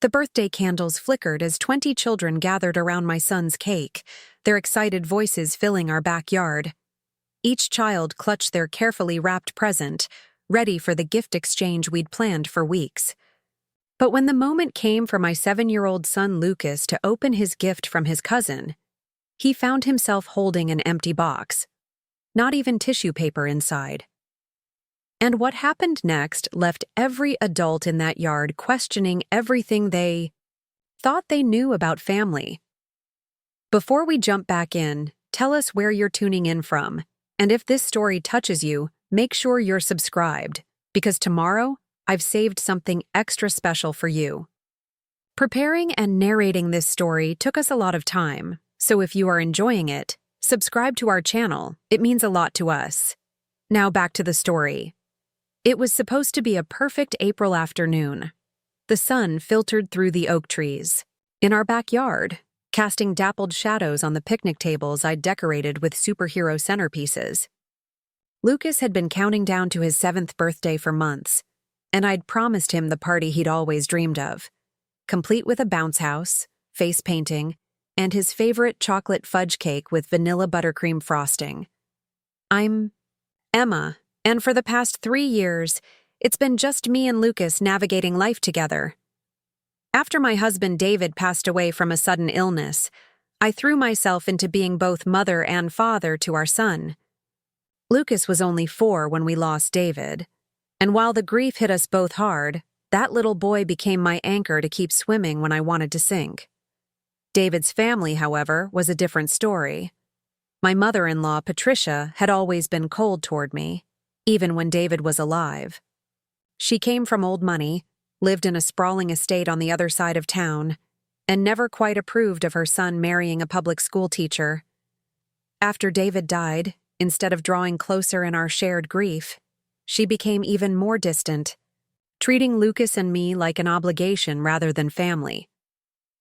The birthday candles flickered as 20 children gathered around my son's cake, their excited voices filling our backyard. Each child clutched their carefully wrapped present, ready for the gift exchange we'd planned for weeks. But when the moment came for my 7-year-old son Lucas to open his gift from his cousin, he found himself holding an empty box. Not even tissue paper inside. And what happened next left every adult in that yard questioning everything they thought they knew about family. Before we jump back in, tell us where you're tuning in from, and if this story touches you, make sure you're subscribed, because tomorrow, I've saved something extra special for you. Preparing and narrating this story took us a lot of time, so if you are enjoying it, subscribe to our channel. It means a lot to us. Now back to the story. It was supposed to be a perfect April afternoon. The sun filtered through the oak trees in our backyard, casting dappled shadows on the picnic tables I'd decorated with superhero centerpieces. Lucas had been counting down to his 7th birthday for months, and I'd promised him the party he'd always dreamed of, complete with a bounce house, face painting, and his favorite chocolate fudge cake with vanilla buttercream frosting. I'm Emma, and for the past 3 years, it's been just me and Lucas navigating life together. After my husband David passed away from a sudden illness, I threw myself into being both mother and father to our son. Lucas was only 4 when we lost David, and while the grief hit us both hard, that little boy became my anchor to keep swimming when I wanted to sink. David's family, however, was a different story. My mother-in-law, Patricia, had always been cold toward me, even when David was alive. She came from old money, lived in a sprawling estate on the other side of town, and never quite approved of her son marrying a public school teacher. After David died, instead of drawing closer in our shared grief, she became even more distant, treating Lucas and me like an obligation rather than family.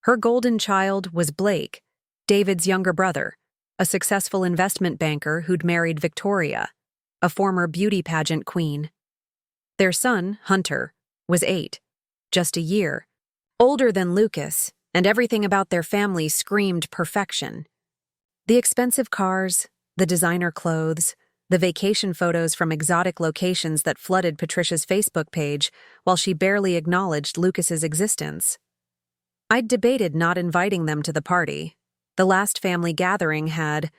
Her golden child was Blake, David's younger brother, a successful investment banker who'd married Victoria, a former beauty pageant queen. Their son, Hunter, was 8, just a year, older than Lucas, and everything about their family screamed perfection. The expensive cars, the designer clothes, the vacation photos from exotic locations that flooded Patricia's Facebook page while she barely acknowledged Lucas's existence. I'd debated not inviting them to the party. The last family gathering had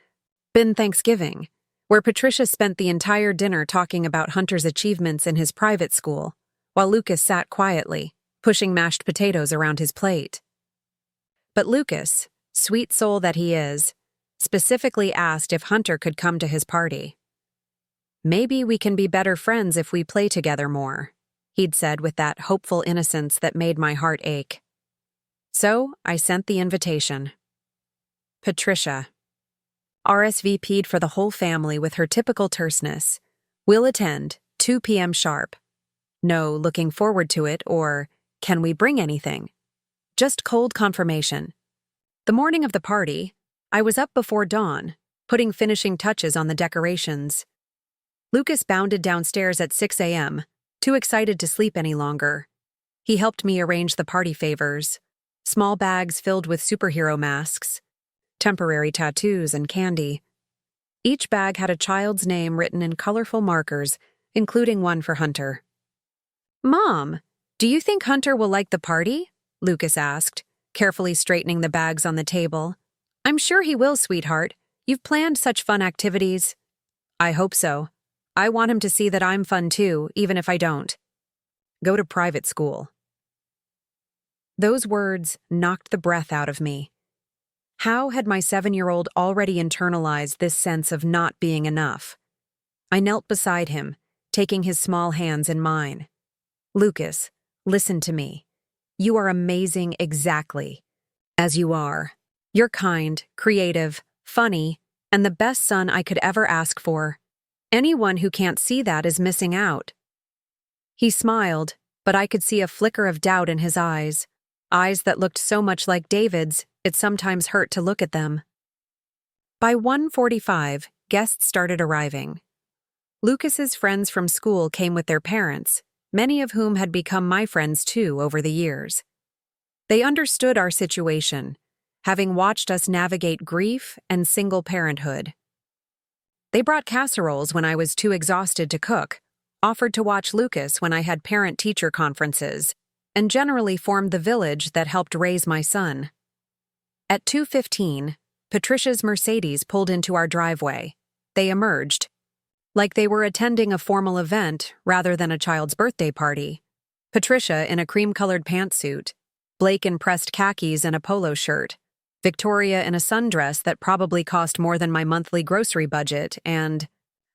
been Thanksgiving, where Patricia spent the entire dinner talking about Hunter's achievements in his private school, while Lucas sat quietly, pushing mashed potatoes around his plate. But Lucas, sweet soul that he is, specifically asked if Hunter could come to his party. "Maybe we can be better friends if we play together more," he'd said with that hopeful innocence that made my heart ache. So I sent the invitation. Patricia RSVP'd for the whole family with her typical terseness. "Will attend, 2 p.m. sharp." No looking forward to it or, "Can we bring anything?" Just cold confirmation. The morning of the party, I was up before dawn, putting finishing touches on the decorations. Lucas bounded downstairs at 6 a.m., too excited to sleep any longer. He helped me arrange the party favors, small bags filled with superhero masks, temporary tattoos, and candy. Each bag had a child's name written in colorful markers, including one for Hunter. "Mom, do you think Hunter will like the party?" Lucas asked, carefully straightening the bags on the table. "I'm sure he will, sweetheart. You've planned such fun activities." "I hope so. I want him to see that I'm fun too, even if I don't. Go to private school." Those words knocked the breath out of me. How had my 7-year-old already internalized this sense of not being enough? I knelt beside him, taking his small hands in mine. "Lucas, listen to me. You are amazing exactly as you are. You're kind, creative, funny, and the best son I could ever ask for. Anyone who can't see that is missing out." He smiled, but I could see a flicker of doubt in his eyes that looked so much like David's, it sometimes hurt to look at them. By 1:45, guests started arriving. Lucas's friends from school came with their parents, many of whom had become my friends too over the years. They understood our situation, having watched us navigate grief and single parenthood. They brought casseroles when I was too exhausted to cook, offered to watch Lucas when I had parent-teacher conferences, and generally formed the village that helped raise my son. At 2:15, Patricia's Mercedes pulled into our driveway. They emerged, like they were attending a formal event rather than a child's birthday party. Patricia in a cream-colored pantsuit, Blake in pressed khakis and a polo shirt, Victoria in a sundress that probably cost more than my monthly grocery budget, and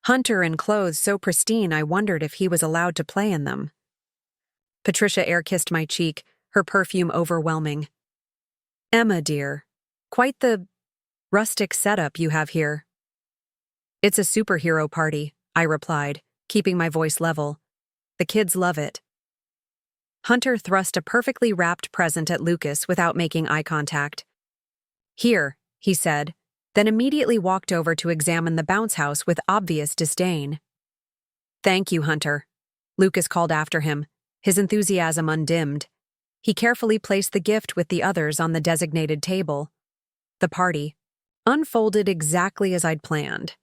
Hunter in clothes so pristine I wondered if he was allowed to play in them. Patricia air-kissed my cheek, her perfume overwhelming. "Emma, dear, quite the rustic setup you have here." "It's a superhero party," I replied, keeping my voice level. "The kids love it." Hunter thrust a perfectly wrapped present at Lucas without making eye contact. "Here," he said, then immediately walked over to examine the bounce house with obvious disdain. "Thank you, Hunter," Lucas called after him, his enthusiasm undimmed. He carefully placed the gift with the others on the designated table. The party unfolded exactly as I'd planned.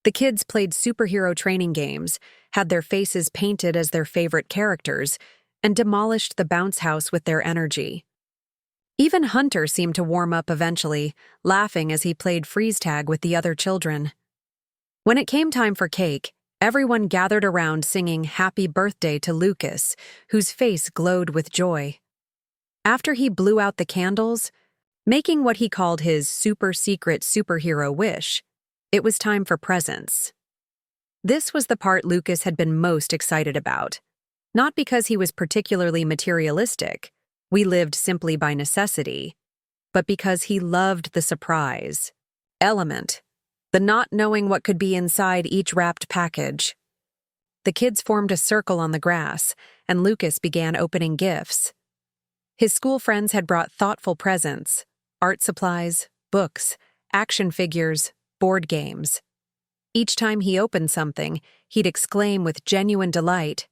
The kids played superhero training games, had their faces painted as their favorite characters, and demolished the bounce house with their energy. Even Hunter seemed to warm up eventually, laughing as he played freeze tag with the other children. When it came time for cake, everyone gathered around singing "Happy Birthday" to Lucas, whose face glowed with joy. After he blew out the candles, making what he called his super-secret superhero wish, it was time for presents. This was the part Lucas had been most excited about. Not because he was particularly materialistic, we lived simply by necessity, but because he loved the surprise element, the not knowing what could be inside each wrapped package. The kids formed a circle on the grass, and Lucas began opening gifts. His school friends had brought thoughtful presents, art supplies, books, action figures, board games. Each time he opened something, he'd exclaim with genuine delight,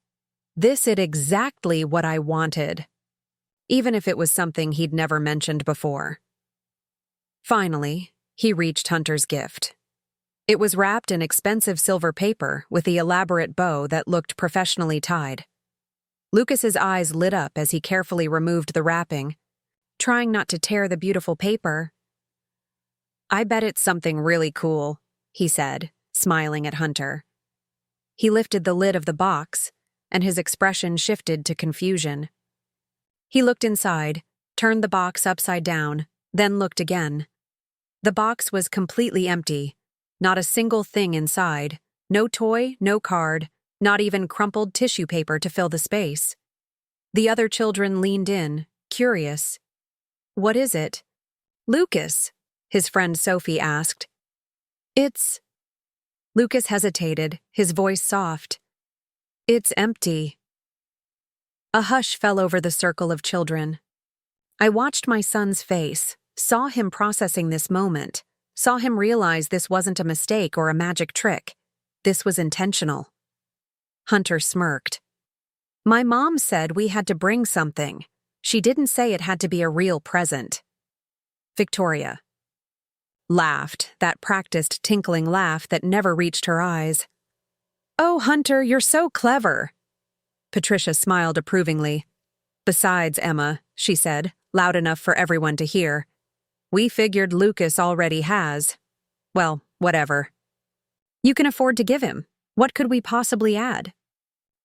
"This is exactly what I wanted," even if it was something he'd never mentioned before. Finally, he reached Hunter's gift. It was wrapped in expensive silver paper with the elaborate bow that looked professionally tied. Lucas's eyes lit up as he carefully removed the wrapping, trying not to tear the beautiful paper. "I bet it's something really cool," he said, smiling at Hunter. He lifted the lid of the box, and his expression shifted to confusion. He looked inside, turned the box upside down, then looked again. The box was completely empty, not a single thing inside, no toy, no card, not even crumpled tissue paper to fill the space. The other children leaned in, curious. "What is it?" "Lucas," his friend Sophie asked. "It's..." Lucas hesitated, his voice soft. "It's empty." A hush fell over the circle of children. I watched my son's face, saw him processing this moment, saw him realize this wasn't a mistake or a magic trick. This was intentional. Hunter smirked. "My mom said we had to bring something. She didn't say it had to be a real present." Victoria laughed, that practiced tinkling laugh that never reached her eyes. "Oh, Hunter, you're so clever." Patricia smiled approvingly. "Besides, Emma," she said, loud enough for everyone to hear, "we figured Lucas already has. Well, whatever. You can afford to give him. What could we possibly add?"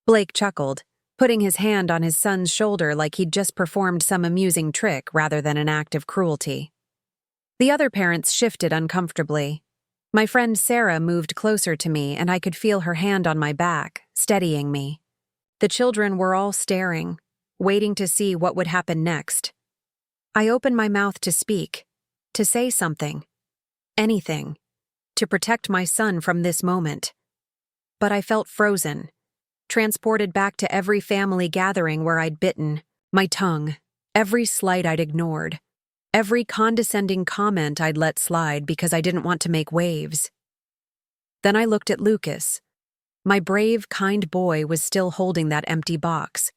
Blake chuckled, putting his hand on his son's shoulder like he'd just performed some amusing trick rather than an act of cruelty. The other parents shifted uncomfortably. My friend Sarah moved closer to me, and I could feel her hand on my back, steadying me. The children were all staring, waiting to see what would happen next. I opened my mouth to speak, to say something, anything, to protect my son from this moment. But I felt frozen, transported back to every family gathering where I'd bitten, my tongue, every slight I'd ignored, every condescending comment I'd let slide because I didn't want to make waves. Then I looked at Lucas. My brave, kind boy was still holding that empty box.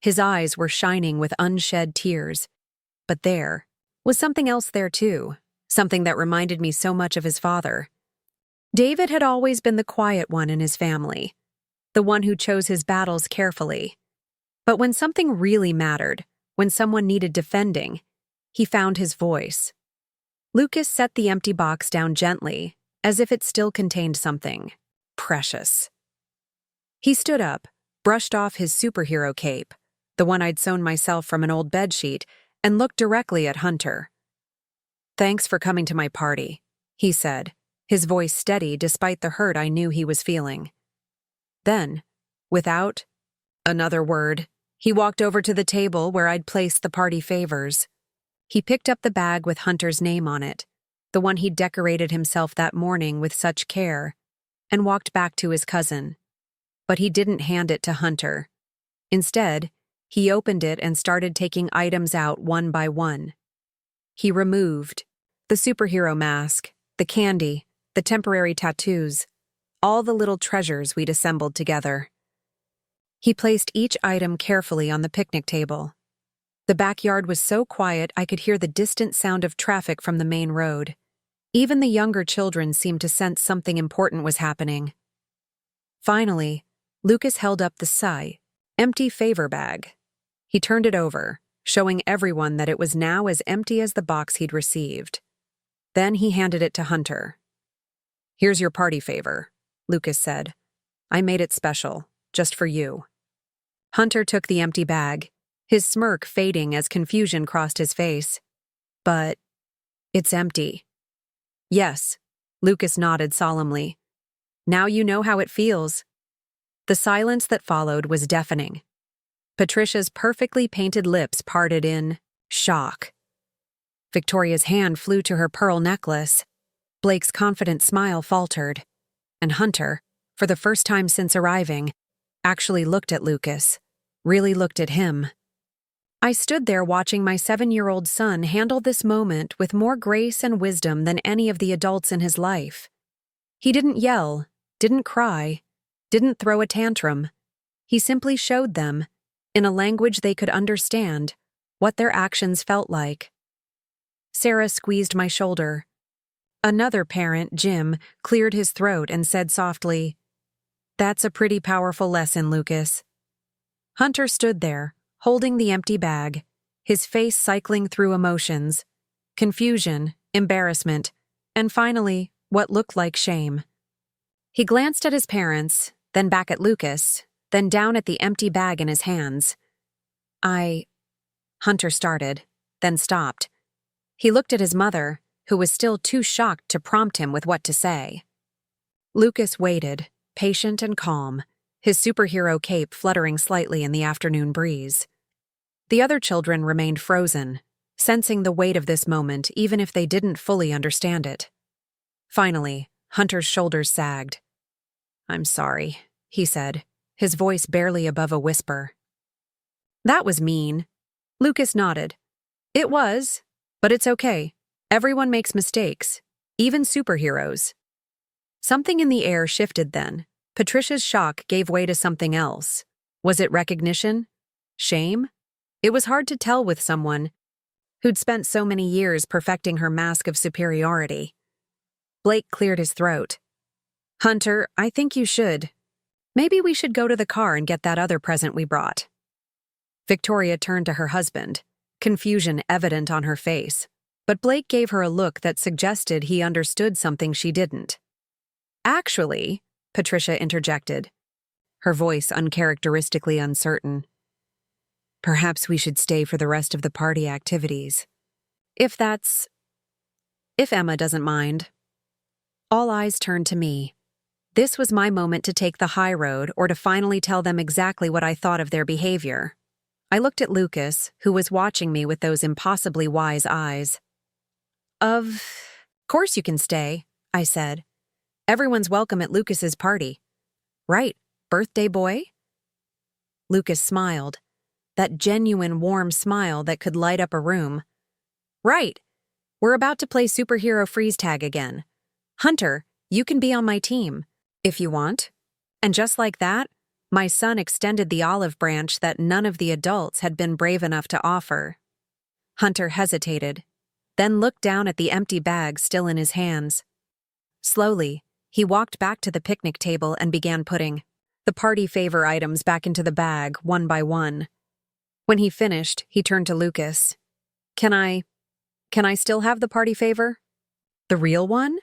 His eyes were shining with unshed tears, But there was something else there too, something that reminded me so much of his father. David had always been the quiet one in his family, the one who chose his battles carefully. But when something really mattered, when someone needed defending, he found his voice. Lucas set the empty box down gently, as if it still contained something precious. He stood up, brushed off his superhero cape, the one I'd sewn myself from an old bedsheet, and looked directly at Hunter. "Thanks for coming to my party," he said, his voice steady despite the hurt I knew he was feeling. Then, without another word, he walked over to the table where I'd placed the party favors. He picked up the bag with Hunter's name on it, the one he'd decorated himself that morning with such care, and walked back to his cousin. But he didn't hand it to Hunter. Instead, he opened it and started taking items out one by one. He removed the superhero mask, the candy, the temporary tattoos, all the little treasures we'd assembled together. He placed each item carefully on the picnic table. The backyard was so quiet I could hear the distant sound of traffic from the main road. Even the younger children seemed to sense something important was happening. Finally, Lucas held up the empty favor bag. He turned it over, showing everyone that it was now as empty as the box he'd received. Then he handed it to Hunter. "Here's your party favor," Lucas said. "I made it special, just for you." Hunter took the empty bag, his smirk fading as confusion crossed his face. "But it's empty." "Yes," Lucas nodded solemnly. "Now you know how it feels." The silence that followed was deafening. Patricia's perfectly painted lips parted in shock. Victoria's hand flew to her pearl necklace. Blake's confident smile faltered. And Hunter, for the first time since arriving, actually looked at Lucas, really looked at him. I stood there watching my 7-year-old son handle this moment with more grace and wisdom than any of the adults in his life. He didn't yell, didn't cry, didn't throw a tantrum. He simply showed them, in a language they could understand, what their actions felt like. Sarah squeezed my shoulder. Another parent, Jim, cleared his throat and said softly, "That's a pretty powerful lesson, Lucas." Hunter stood there, holding the empty bag, his face cycling through emotions, confusion, embarrassment, and finally, what looked like shame. He glanced at his parents, then back at Lucas, then down at the empty bag in his hands. Hunter started, then stopped. He looked at his mother, who was still too shocked to prompt him with what to say. Lucas waited, patient and calm, his superhero cape fluttering slightly in the afternoon breeze. The other children remained frozen, sensing the weight of this moment even if they didn't fully understand it. Finally, Hunter's shoulders sagged. "I'm sorry," he said, his voice barely above a whisper. "That was mean." Lucas nodded. "It was, but it's okay. Everyone makes mistakes, even superheroes." Something in the air shifted then. Patricia's shock gave way to something else. Was it recognition? Shame? It was hard to tell with someone who'd spent so many years perfecting her mask of superiority. Blake cleared his throat. "Hunter, I think you should. Maybe we should go to the car and get that other present we brought." Victoria turned to her husband, confusion evident on her face, but Blake gave her a look that suggested he understood something she didn't. "Actually," Patricia interjected, her voice uncharacteristically uncertain, "perhaps we should stay for the rest of the party activities. If Emma doesn't mind." All eyes turned to me. This was my moment to take the high road or to finally tell them exactly what I thought of their behavior. I looked at Lucas, who was watching me with those impossibly wise eyes. Of course you can stay," I said. "Everyone's welcome at Lucas's party. Right, birthday boy?" Lucas smiled, that genuine warm smile that could light up a room. "Right. We're about to play superhero freeze tag again. Hunter, you can be on my team, if you want." And just like that, my son extended the olive branch that none of the adults had been brave enough to offer. Hunter hesitated, then looked down at the empty bag still in his hands. Slowly, he walked back to the picnic table and began putting the party favor items back into the bag, one by one. When he finished, he turned to Lucas. Can I still have the party favor? The real one?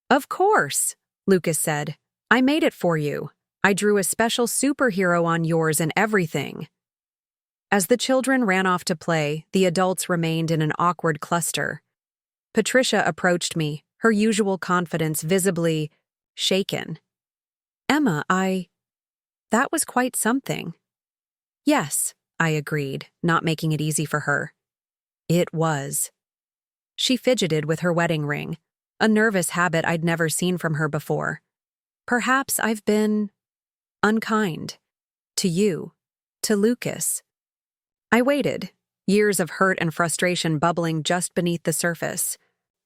Of course, Lucas said. I made it for you. I drew a special superhero on yours and everything. As the children ran off to play, the adults remained in an awkward cluster. Patricia approached me, her usual confidence visibly shaken. Emma, that was quite something. Yes, I agreed, not making it easy for her. It was. She fidgeted with her wedding ring, a nervous habit I'd never seen from her before. Perhaps I've been unkind. To you. To Lucas. I waited, years of hurt and frustration bubbling just beneath the surface.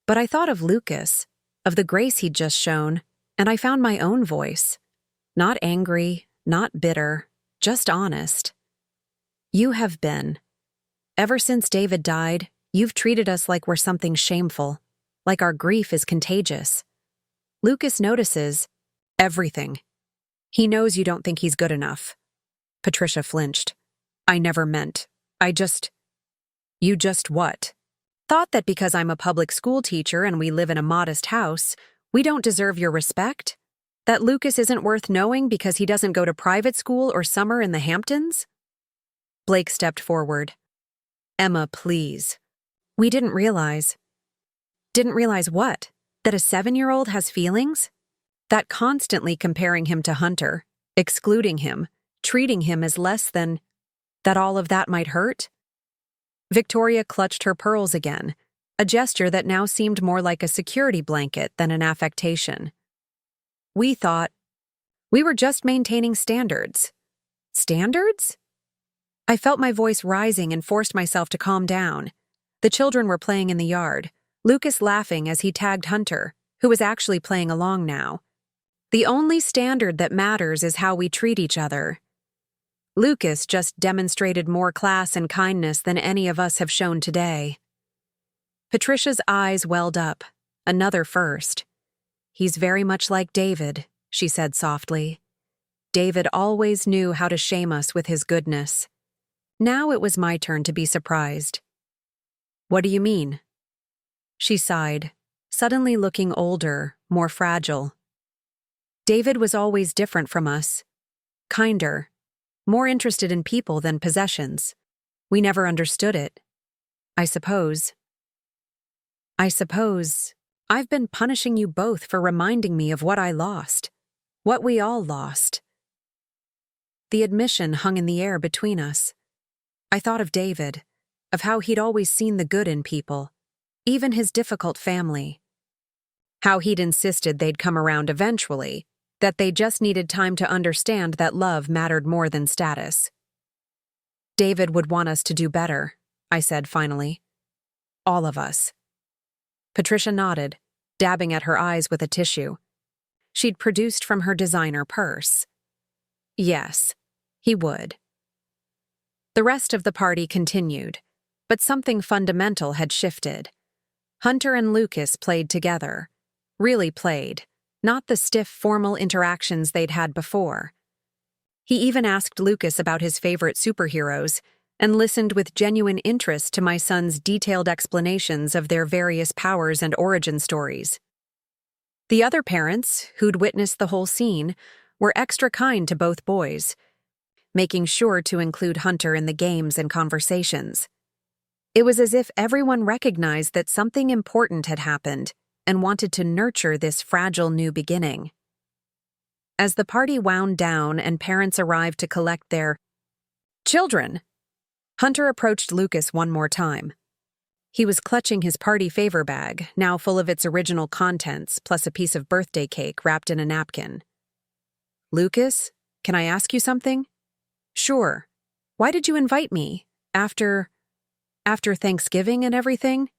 But I thought of Lucas, of the grace he'd just shown, and I found my own voice. Not angry, not bitter, just honest. You have been. Ever since David died, you've treated us like we're something shameful, like our grief is contagious. Lucas notices everything. He knows you don't think he's good enough. Patricia flinched. I never meant. You just what? Thought that because I'm a public school teacher and we live in a modest house, we don't deserve your respect? That Lucas isn't worth knowing because he doesn't go to private school or summer in the Hamptons? Blake stepped forward. Emma, please. We didn't realize. Didn't realize what? That a 7-year-old has feelings? That constantly comparing him to Hunter, excluding him, treating him as less than, that all of that might hurt? Victoria clutched her pearls again, a gesture that now seemed more like a security blanket than an affectation. We thought we were just maintaining standards. Standards? I felt my voice rising and forced myself to calm down. The children were playing in the yard, Lucas laughing as he tagged Hunter, who was actually playing along now. The only standard that matters is how we treat each other. Lucas just demonstrated more class and kindness than any of us have shown today. Patricia's eyes welled up. Another first. He's very much like David, she said softly. David always knew how to shame us with his goodness. Now it was my turn to be surprised. What do you mean? She sighed, suddenly looking older, more fragile. David was always different from us. Kinder. More interested in people than possessions. We never understood it. I suppose I've been punishing you both for reminding me of what I lost. What we all lost. The admission hung in the air between us. I thought of David, of how he'd always seen the good in people, even his difficult family. How he'd insisted they'd come around eventually, that they just needed time to understand that love mattered more than status. David would want us to do better, I said finally. All of us. Patricia nodded, dabbing at her eyes with a tissue. She'd produced from her designer purse. Yes, he would. The rest of the party continued, but something fundamental had shifted. Hunter and Lucas played together. Really played. Not the stiff, formal interactions they'd had before. He even asked Lucas about his favorite superheroes and listened with genuine interest to my son's detailed explanations of their various powers and origin stories. The other parents, who'd witnessed the whole scene, were extra kind to both boys, making sure to include Hunter in the games and conversations. It was as if everyone recognized that something important had happened and wanted to nurture this fragile new beginning. As the party wound down and parents arrived to collect their children, Hunter approached Lucas one more time. He was clutching his party favor bag, now full of its original contents, plus a piece of birthday cake wrapped in a napkin. Lucas, can I ask you something? Sure. Why did you invite me? After Thanksgiving and everything?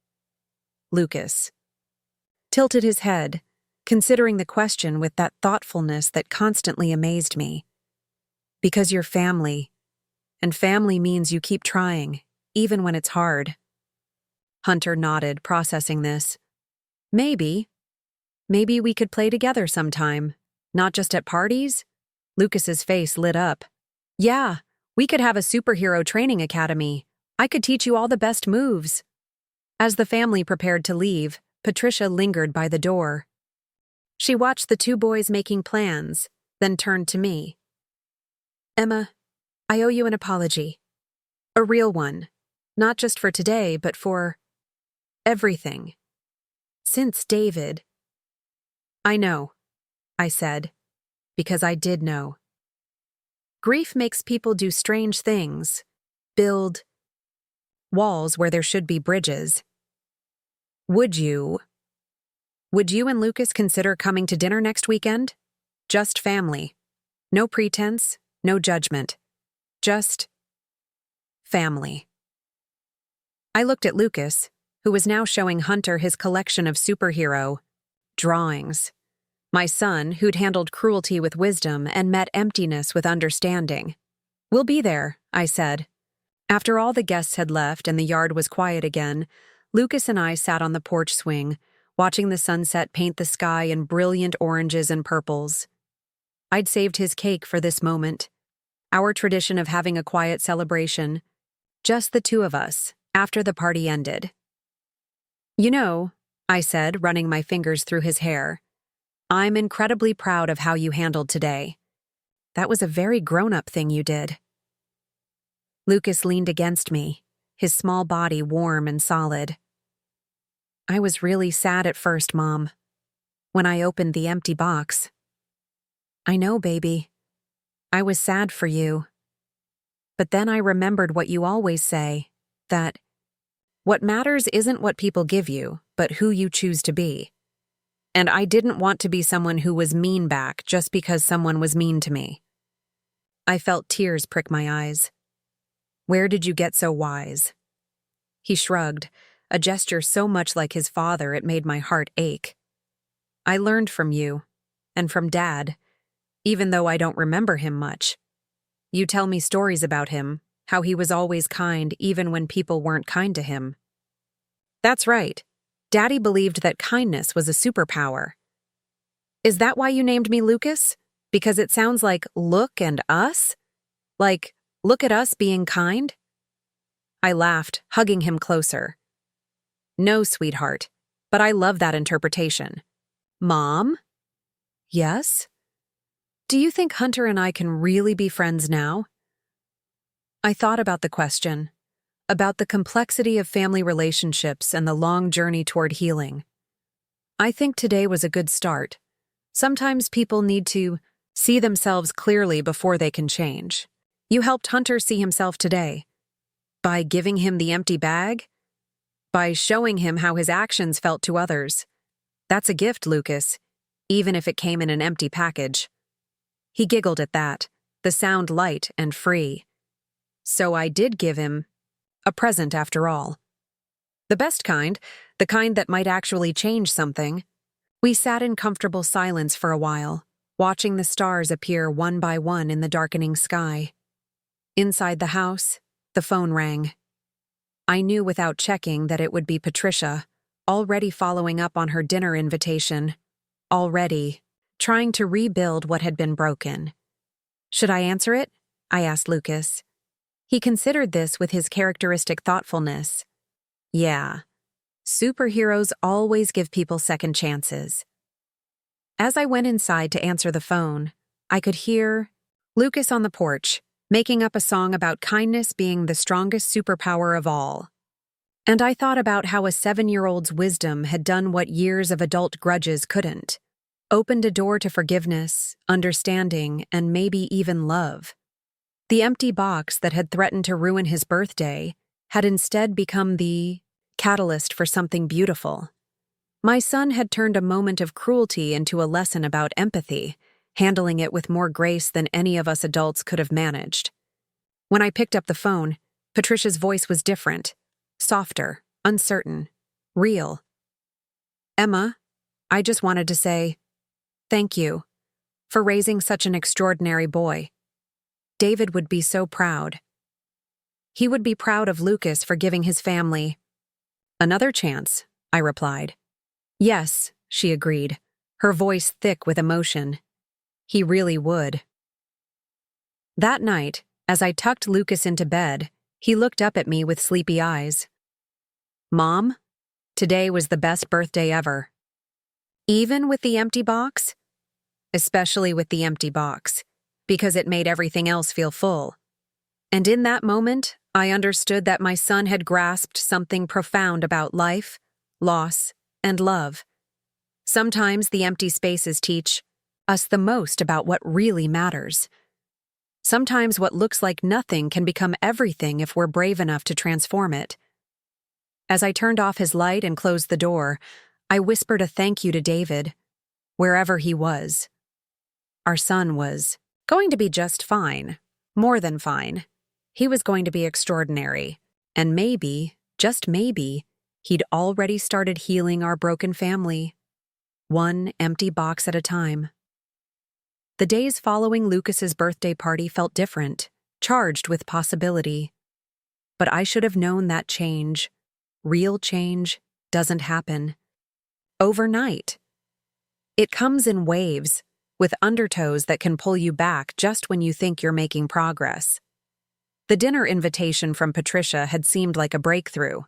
Lucas tilted his head, considering the question with that thoughtfulness that constantly amazed me. Because you're family, and family means you keep trying, even when it's hard. Hunter nodded, processing this. Maybe. Maybe we could play together sometime. Not just at parties? Lucas's face lit up. Yeah, we could have a superhero training academy. I could teach you all the best moves. As the family prepared to leave, Patricia lingered by the door. She watched the two boys making plans, then turned to me. Emma, I owe you an apology. A real one. Not just for today, but for everything. Since David. I know, I said, because I did know. Grief makes people do strange things. Build walls where there should be bridges. Would you and Lucas consider coming to dinner next weekend? Just family. No pretense, no judgment. Just family. I looked at Lucas, who was now showing Hunter his collection of superhero drawings. My son, who'd handled cruelty with wisdom and met emptiness with understanding. We'll be there, I said. After all the guests had left and the yard was quiet again, Lucas and I sat on the porch swing, watching the sunset paint the sky in brilliant oranges and purples. I'd saved his cake for this moment. Our tradition of having a quiet celebration. Just the two of us, after the party ended. You know, I said, running my fingers through his hair, I'm incredibly proud of how you handled today. That was a very grown-up thing you did. Lucas leaned against me, his small body warm and solid. I was really sad at first, Mom, when I opened the empty box. I know, baby. I was sad for you. But then I remembered what you always say, that what matters isn't what people give you, but who you choose to be. And I didn't want to be someone who was mean back just because someone was mean to me. I felt tears prick my eyes. Where did you get so wise? He shrugged, a gesture so much like his father it made my heart ache. I learned from you, and from Dad, even though I don't remember him much. You tell me stories about him, how he was always kind even when people weren't kind to him. That's right. Daddy believed that kindness was a superpower. Is that why you named me Lucas? Because it sounds like look and us? Like, look at us being kind? I laughed, hugging him closer. No, sweetheart, but I love that interpretation. Mom? Yes? Do you think Hunter and I can really be friends now? I thought about the question. About the complexity of family relationships and the long journey toward healing. I think today was a good start. Sometimes people need to see themselves clearly before they can change. You helped Hunter see himself today. By giving him the empty bag? By showing him how his actions felt to others. That's a gift, Lucas, even if it came in an empty package. He giggled at that, the sound light and free. So I did give him a present after all. The best kind, the kind that might actually change something. We sat in comfortable silence for a while, watching the stars appear one by one in the darkening sky. Inside the house, the phone rang. I knew without checking that it would be Patricia, already following up on her dinner invitation, already trying to rebuild what had been broken. Should I answer it? I asked Lucas. He considered this with his characteristic thoughtfulness. Yeah, superheroes always give people second chances. As I went inside to answer the phone, I could hear Lucas on the porch, making up a song about kindness being the strongest superpower of all. And I thought about how a 7-year-old's wisdom had done what years of adult grudges couldn't. Opened a door to forgiveness, understanding, and maybe even love. The empty box that had threatened to ruin his birthday had instead become the catalyst for something beautiful. My son had turned a moment of cruelty into a lesson about empathy, handling it with more grace than any of us adults could have managed. When I picked up the phone, Patricia's voice was different, softer, uncertain, real. Emma, I just wanted to say, thank you for raising such an extraordinary boy. David would be so proud. He would be proud of Lucas for giving his family Another chance, I replied. Yes, she agreed, her voice thick with emotion. He really would. That night, as I tucked Lucas into bed, he looked up at me with sleepy eyes. Mom, today was the best birthday ever. Even with the empty box? Especially with the empty box, because it made everything else feel full. And in that moment, I understood that my son had grasped something profound about life, loss, and love. Sometimes the empty spaces teach us the most about what really matters. Sometimes what looks like nothing can become everything if we're brave enough to transform it. As I turned off his light and closed the door, I whispered a thank you to David, wherever he was. Our son was going to be just fine, more than fine. He was going to be extraordinary, and maybe, just maybe, he'd already started healing our broken family, one empty box at a time. The days following Lucas's birthday party felt different, charged with possibility. But I should have known that change, real change, doesn't happen overnight. It comes in waves, with undertows that can pull you back just when you think you're making progress. The dinner invitation from Patricia had seemed like a breakthrough,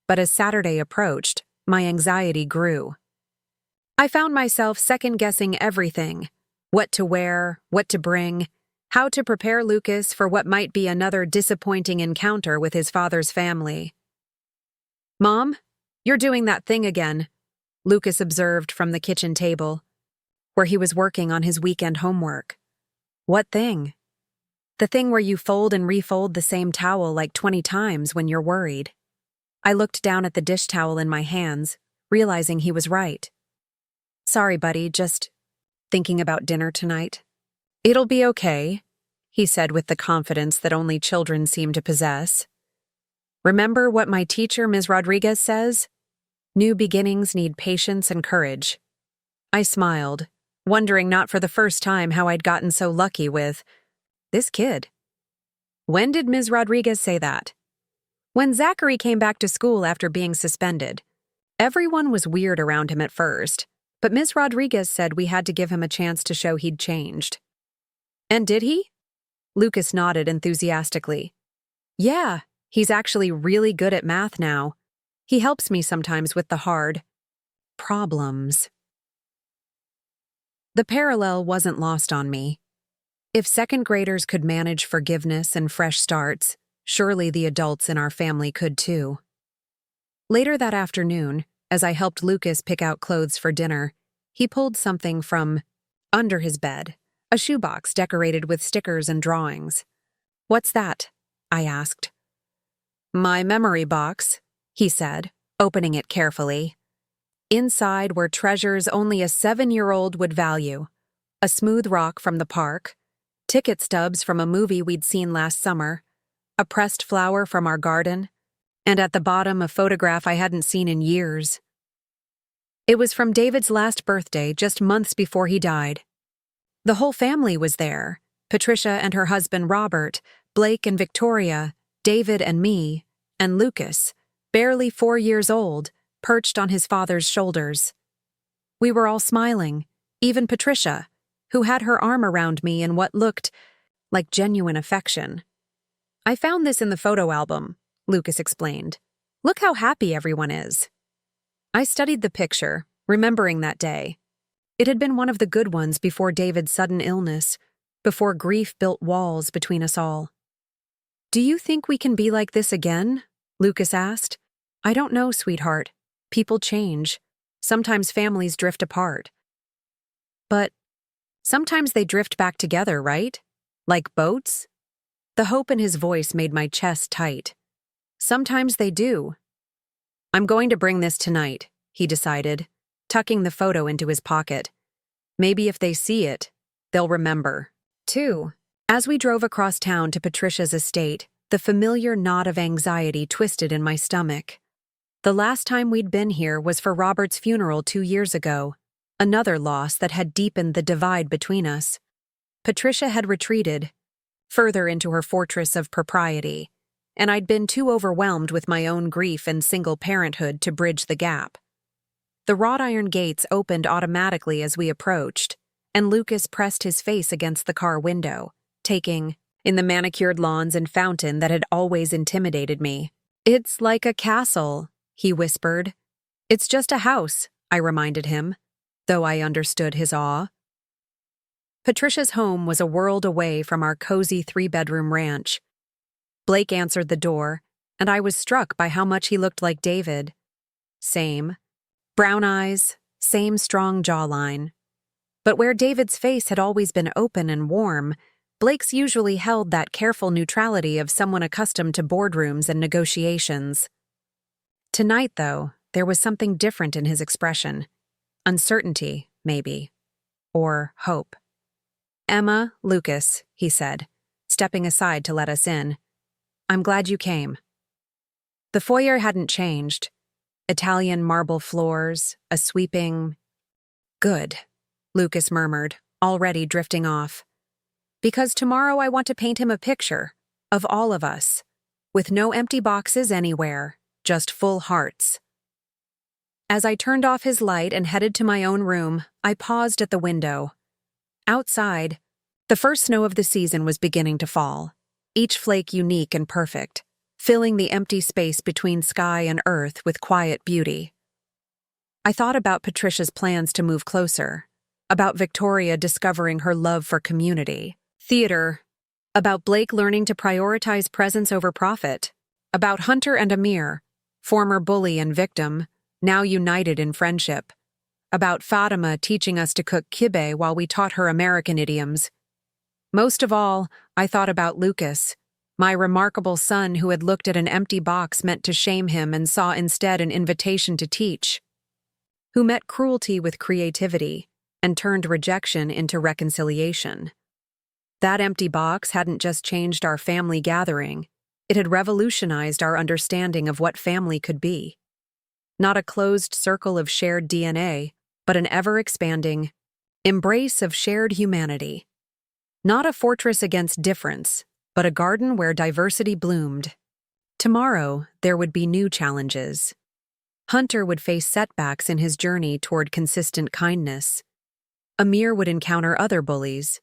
but as Saturday approached, my anxiety grew. I found myself second-guessing everything: what to wear, what to bring, how to prepare Lucas for what might be another disappointing encounter with his father's family. Mom, you're doing that thing again, Lucas observed from the kitchen table, where he was working on his weekend homework. What thing? The thing where you fold and refold the same towel like 20 times when you're worried. I looked down at the dish towel in my hands, realizing he was right. Sorry, buddy, just thinking about dinner tonight. It'll be okay, he said with the confidence that only children seem to possess. Remember what my teacher, Ms. Rodriguez, says? New beginnings need patience and courage. I smiled, wondering not for the first time how I'd gotten so lucky with this kid. When did Ms. Rodriguez say that? When Zachary came back to school after being suspended. Everyone was weird around him at first, but Ms. Rodriguez said we had to give him a chance to show he'd changed. And did he? Lucas nodded enthusiastically. Yeah, he's actually really good at math now. He helps me sometimes with the hard problems. The parallel wasn't lost on me. If second graders could manage forgiveness and fresh starts, surely the adults in our family could too. Later that afternoon, as I helped Lucas pick out clothes for dinner, he pulled something from under his bed, a shoebox decorated with stickers and drawings. What's that? I asked. My memory box, he said, opening it carefully. Inside were treasures only a 7-year-old would value: a smooth rock from the park, ticket stubs from a movie we'd seen last summer, a pressed flower from our garden, and at the bottom a photograph I hadn't seen in years. It was from David's last birthday, just months before he died. The whole family was there: Patricia and her husband Robert, Blake and Victoria, David and me, and Lucas, barely 4 years old, perched on his father's shoulders. We were all smiling, even Patricia, who had her arm around me in what looked like genuine affection. I found this in the photo album, Lucas explained. Look how happy everyone is. I studied the picture, remembering that day. It had been one of the good ones before David's sudden illness, before grief built walls between us all. Do you think we can be like this again? Lucas asked. I don't know, sweetheart. People change. Sometimes families drift apart. But sometimes they drift back together, right? Like boats? The hope in his voice made my chest tight. Sometimes they do. I'm going to bring this tonight, he decided, tucking the photo into his pocket. Maybe if they see it, they'll remember. 2. As we drove across town to Patricia's estate, the familiar knot of anxiety twisted in my stomach. The last time we'd been here was for Robert's funeral 2 years ago, another loss that had deepened the divide between us. Patricia had retreated, further into her fortress of propriety, and I'd been too overwhelmed with my own grief and single parenthood to bridge the gap. The wrought iron gates opened automatically as we approached, and Lucas pressed his face against the car window, taking in the manicured lawns and fountain that had always intimidated me. "It's like a castle," he whispered. "It's just a house," I reminded him, though I understood his awe. Patricia's home was a world away from our cozy 3-bedroom ranch. Blake answered the door, and I was struck by how much he looked like David. Same. Brown eyes, same strong jawline. But where David's face had always been open and warm, Blake's usually held that careful neutrality of someone accustomed to boardrooms and negotiations. Tonight, though, there was something different in his expression. Uncertainty, maybe. Or hope. "Emma, Lucas," he said, stepping aside to let us in. "I'm glad you came." The foyer hadn't changed. Italian marble floors, a sweeping... "Good," Lucas murmured, already drifting off. "Because tomorrow I want to paint him a picture of all of us, with no empty boxes anywhere, just full hearts." As I turned off his light and headed to my own room, I paused at the window. Outside, the first snow of the season was beginning to fall, each flake unique and perfect, filling the empty space between sky and earth with quiet beauty. I thought about Patricia's plans to move closer, about Victoria discovering her love for community, theater, about Blake learning to prioritize presence over profit, about Hunter and Amir, former bully and victim, now united in friendship, about Fatima teaching us to cook kibbeh while we taught her American idioms. Most of all, I thought about Lucas, my remarkable son who had looked at an empty box meant to shame him and saw instead an invitation to teach, who met cruelty with creativity and turned rejection into reconciliation. That empty box hadn't just changed our family gathering, it had revolutionized our understanding of what family could be. Not a closed circle of shared DNA, but an ever-expanding embrace of shared humanity. Not a fortress against difference, but a garden where diversity bloomed. Tomorrow, there would be new challenges. Hunter would face setbacks in his journey toward consistent kindness. Amir would encounter other bullies.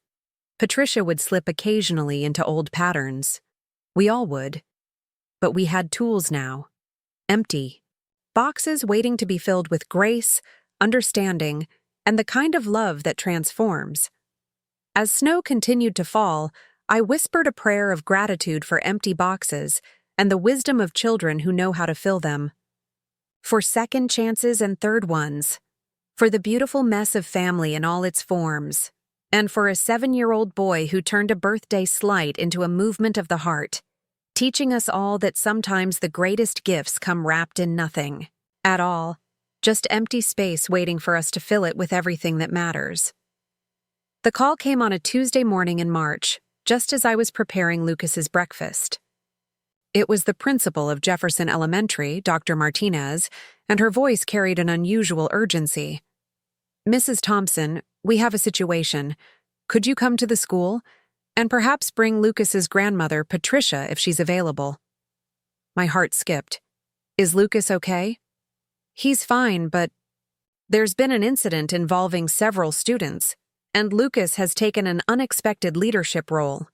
Patricia would slip occasionally into old patterns. We all would. But we had tools now. Empty. Boxes waiting to be filled with grace, understanding, and the kind of love that transforms. As snow continued to fall, I whispered a prayer of gratitude for empty boxes and the wisdom of children who know how to fill them. For second chances and third ones. For the beautiful mess of family in all its forms. And for a 7-year-old boy who turned a birthday slight into a movement of the heart, teaching us all that sometimes the greatest gifts come wrapped in nothing at all, just empty space waiting for us to fill it with everything that matters. The call came on a Tuesday morning in March, just as I was preparing Lucas's breakfast. It was the principal of Jefferson Elementary, Dr. Martinez, and her voice carried an unusual urgency. "Mrs. Thompson, we have a situation. Could you come to the school? And perhaps bring Lucas's grandmother, Patricia, if she's available." My heart skipped. "Is Lucas okay?" "He's fine, but there's been an incident involving several students, and Lucas has taken an unexpected leadership role.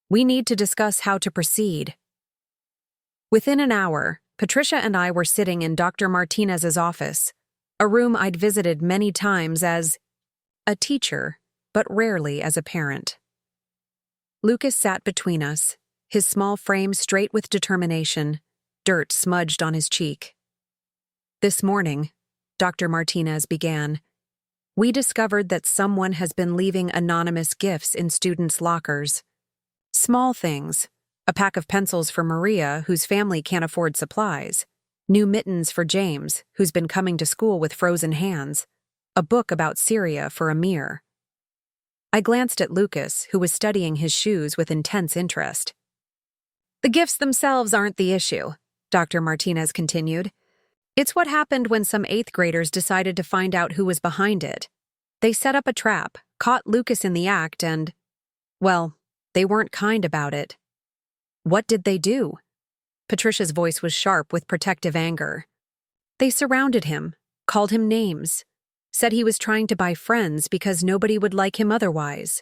We need to discuss how to proceed." Within an hour, Patricia and I were sitting in Dr. Martinez's office, a room I'd visited many times as a teacher, but rarely as a parent. Lucas sat between us, his small frame straight with determination, dirt smudged on his cheek. "This morning," Dr. Martinez began, "we discovered that someone has been leaving anonymous gifts in students' lockers. Small things, a pack of pencils for Maria, whose family can't afford supplies, new mittens for James, who's been coming to school with frozen hands, a book about Syria for Amir." I glanced at Lucas, who was studying his shoes with intense interest. "The gifts themselves aren't the issue," Dr. Martinez continued. "It's what happened when some 8th graders decided to find out who was behind it. They set up a trap, caught Lucas in the act, and, well, they weren't kind about it." "What did they do?" Patricia's voice was sharp with protective anger. They surrounded him, called him names, said he was trying to buy friends because nobody would like him otherwise.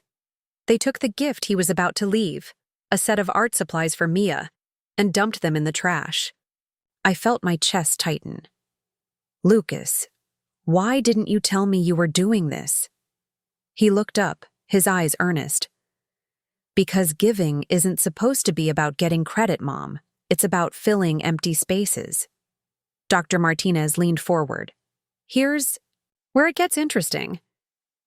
They took the gift he was about to leave, a set of art supplies for Mia, and dumped them in the trash. I felt my chest tighten. Lucas, why didn't you tell me you were doing this? He looked up, his eyes earnest. Because giving isn't supposed to be about getting credit, Mom. It's about filling empty spaces. Dr. Martinez leaned forward. Here's where it gets interesting.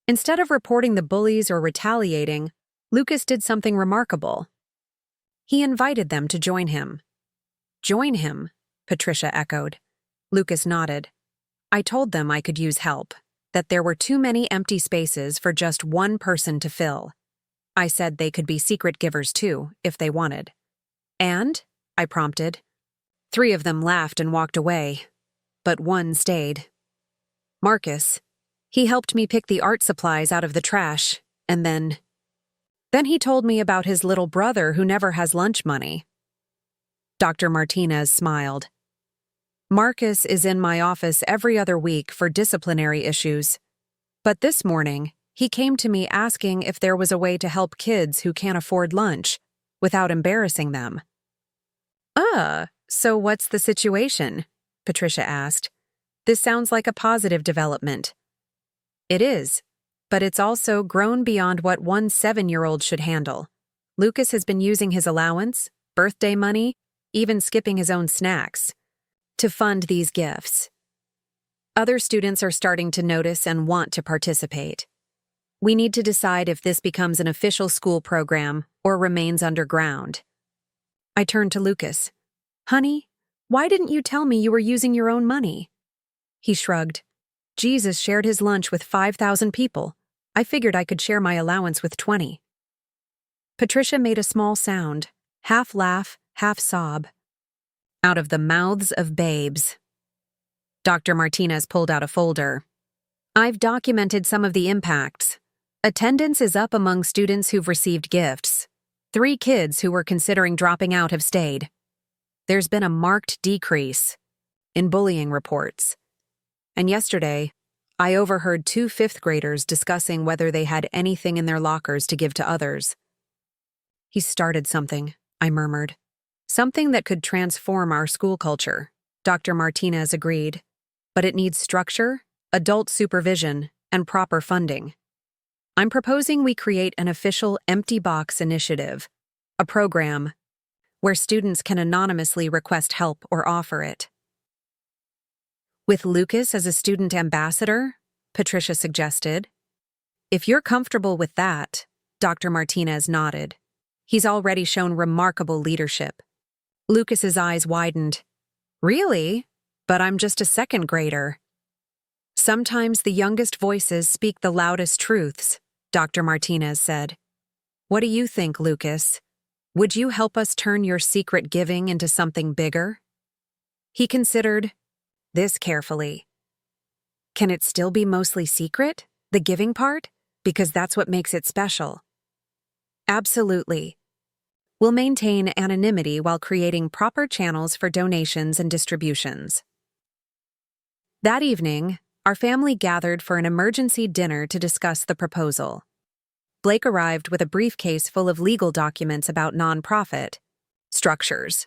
Instead of reporting the bullies or retaliating, Lucas did something remarkable. He invited them to join him. Join him, Patricia echoed. Lucas nodded. I told them I could use help, that there were too many empty spaces for just one person to fill. I said they could be secret givers too, if they wanted. And? I prompted. 3 of them laughed and walked away, but 1 stayed. Marcus. He helped me pick the art supplies out of the trash, and then he told me about his little brother who never has lunch money. Dr. Martinez smiled. Marcus is in my office every other week for disciplinary issues, but this morning, he came to me asking if there was a way to help kids who can't afford lunch without embarrassing them. So what's the situation? Patricia asked. This sounds like a positive development. It is, but it's also grown beyond what one 7-year-old should handle. Lucas has been using his allowance, birthday money, even skipping his own snacks, to fund these gifts. Other students are starting to notice and want to participate. We need to decide if this becomes an official school program or remains underground. I turned to Lucas. Honey, why didn't you tell me you were using your own money? He shrugged. Jesus shared his lunch with 5,000 people. I figured I could share my allowance with 20. Patricia made a small sound, half laugh, half sob. Out of the mouths of babes. Dr. Martinez pulled out a folder. I've documented some of the impacts. Attendance is up among students who've received gifts. 3 kids who were considering dropping out have stayed. There's been a marked decrease in bullying reports. And yesterday, I overheard 2 5th graders discussing whether they had anything in their lockers to give to others. He started something, I murmured. Something that could transform our school culture, Dr. Martinez agreed. But it needs structure, adult supervision, and proper funding. I'm proposing we create an official empty box initiative, a program where students can anonymously request help or offer it. With Lucas as a student ambassador, Patricia suggested. If you're comfortable with that, Dr. Martinez nodded. He's already shown remarkable leadership. Lucas's eyes widened. Really? But I'm just a 2nd grader. Sometimes the youngest voices speak the loudest truths, Dr. Martinez said. What do you think, Lucas? Would you help us turn your secret giving into something bigger? He considered this carefully. Can it still be mostly secret, the giving part? Because that's what makes it special. Absolutely. We'll maintain anonymity while creating proper channels for donations and distributions. That evening, our family gathered for an emergency dinner to discuss the proposal. Blake arrived with a briefcase full of legal documents about nonprofit structures.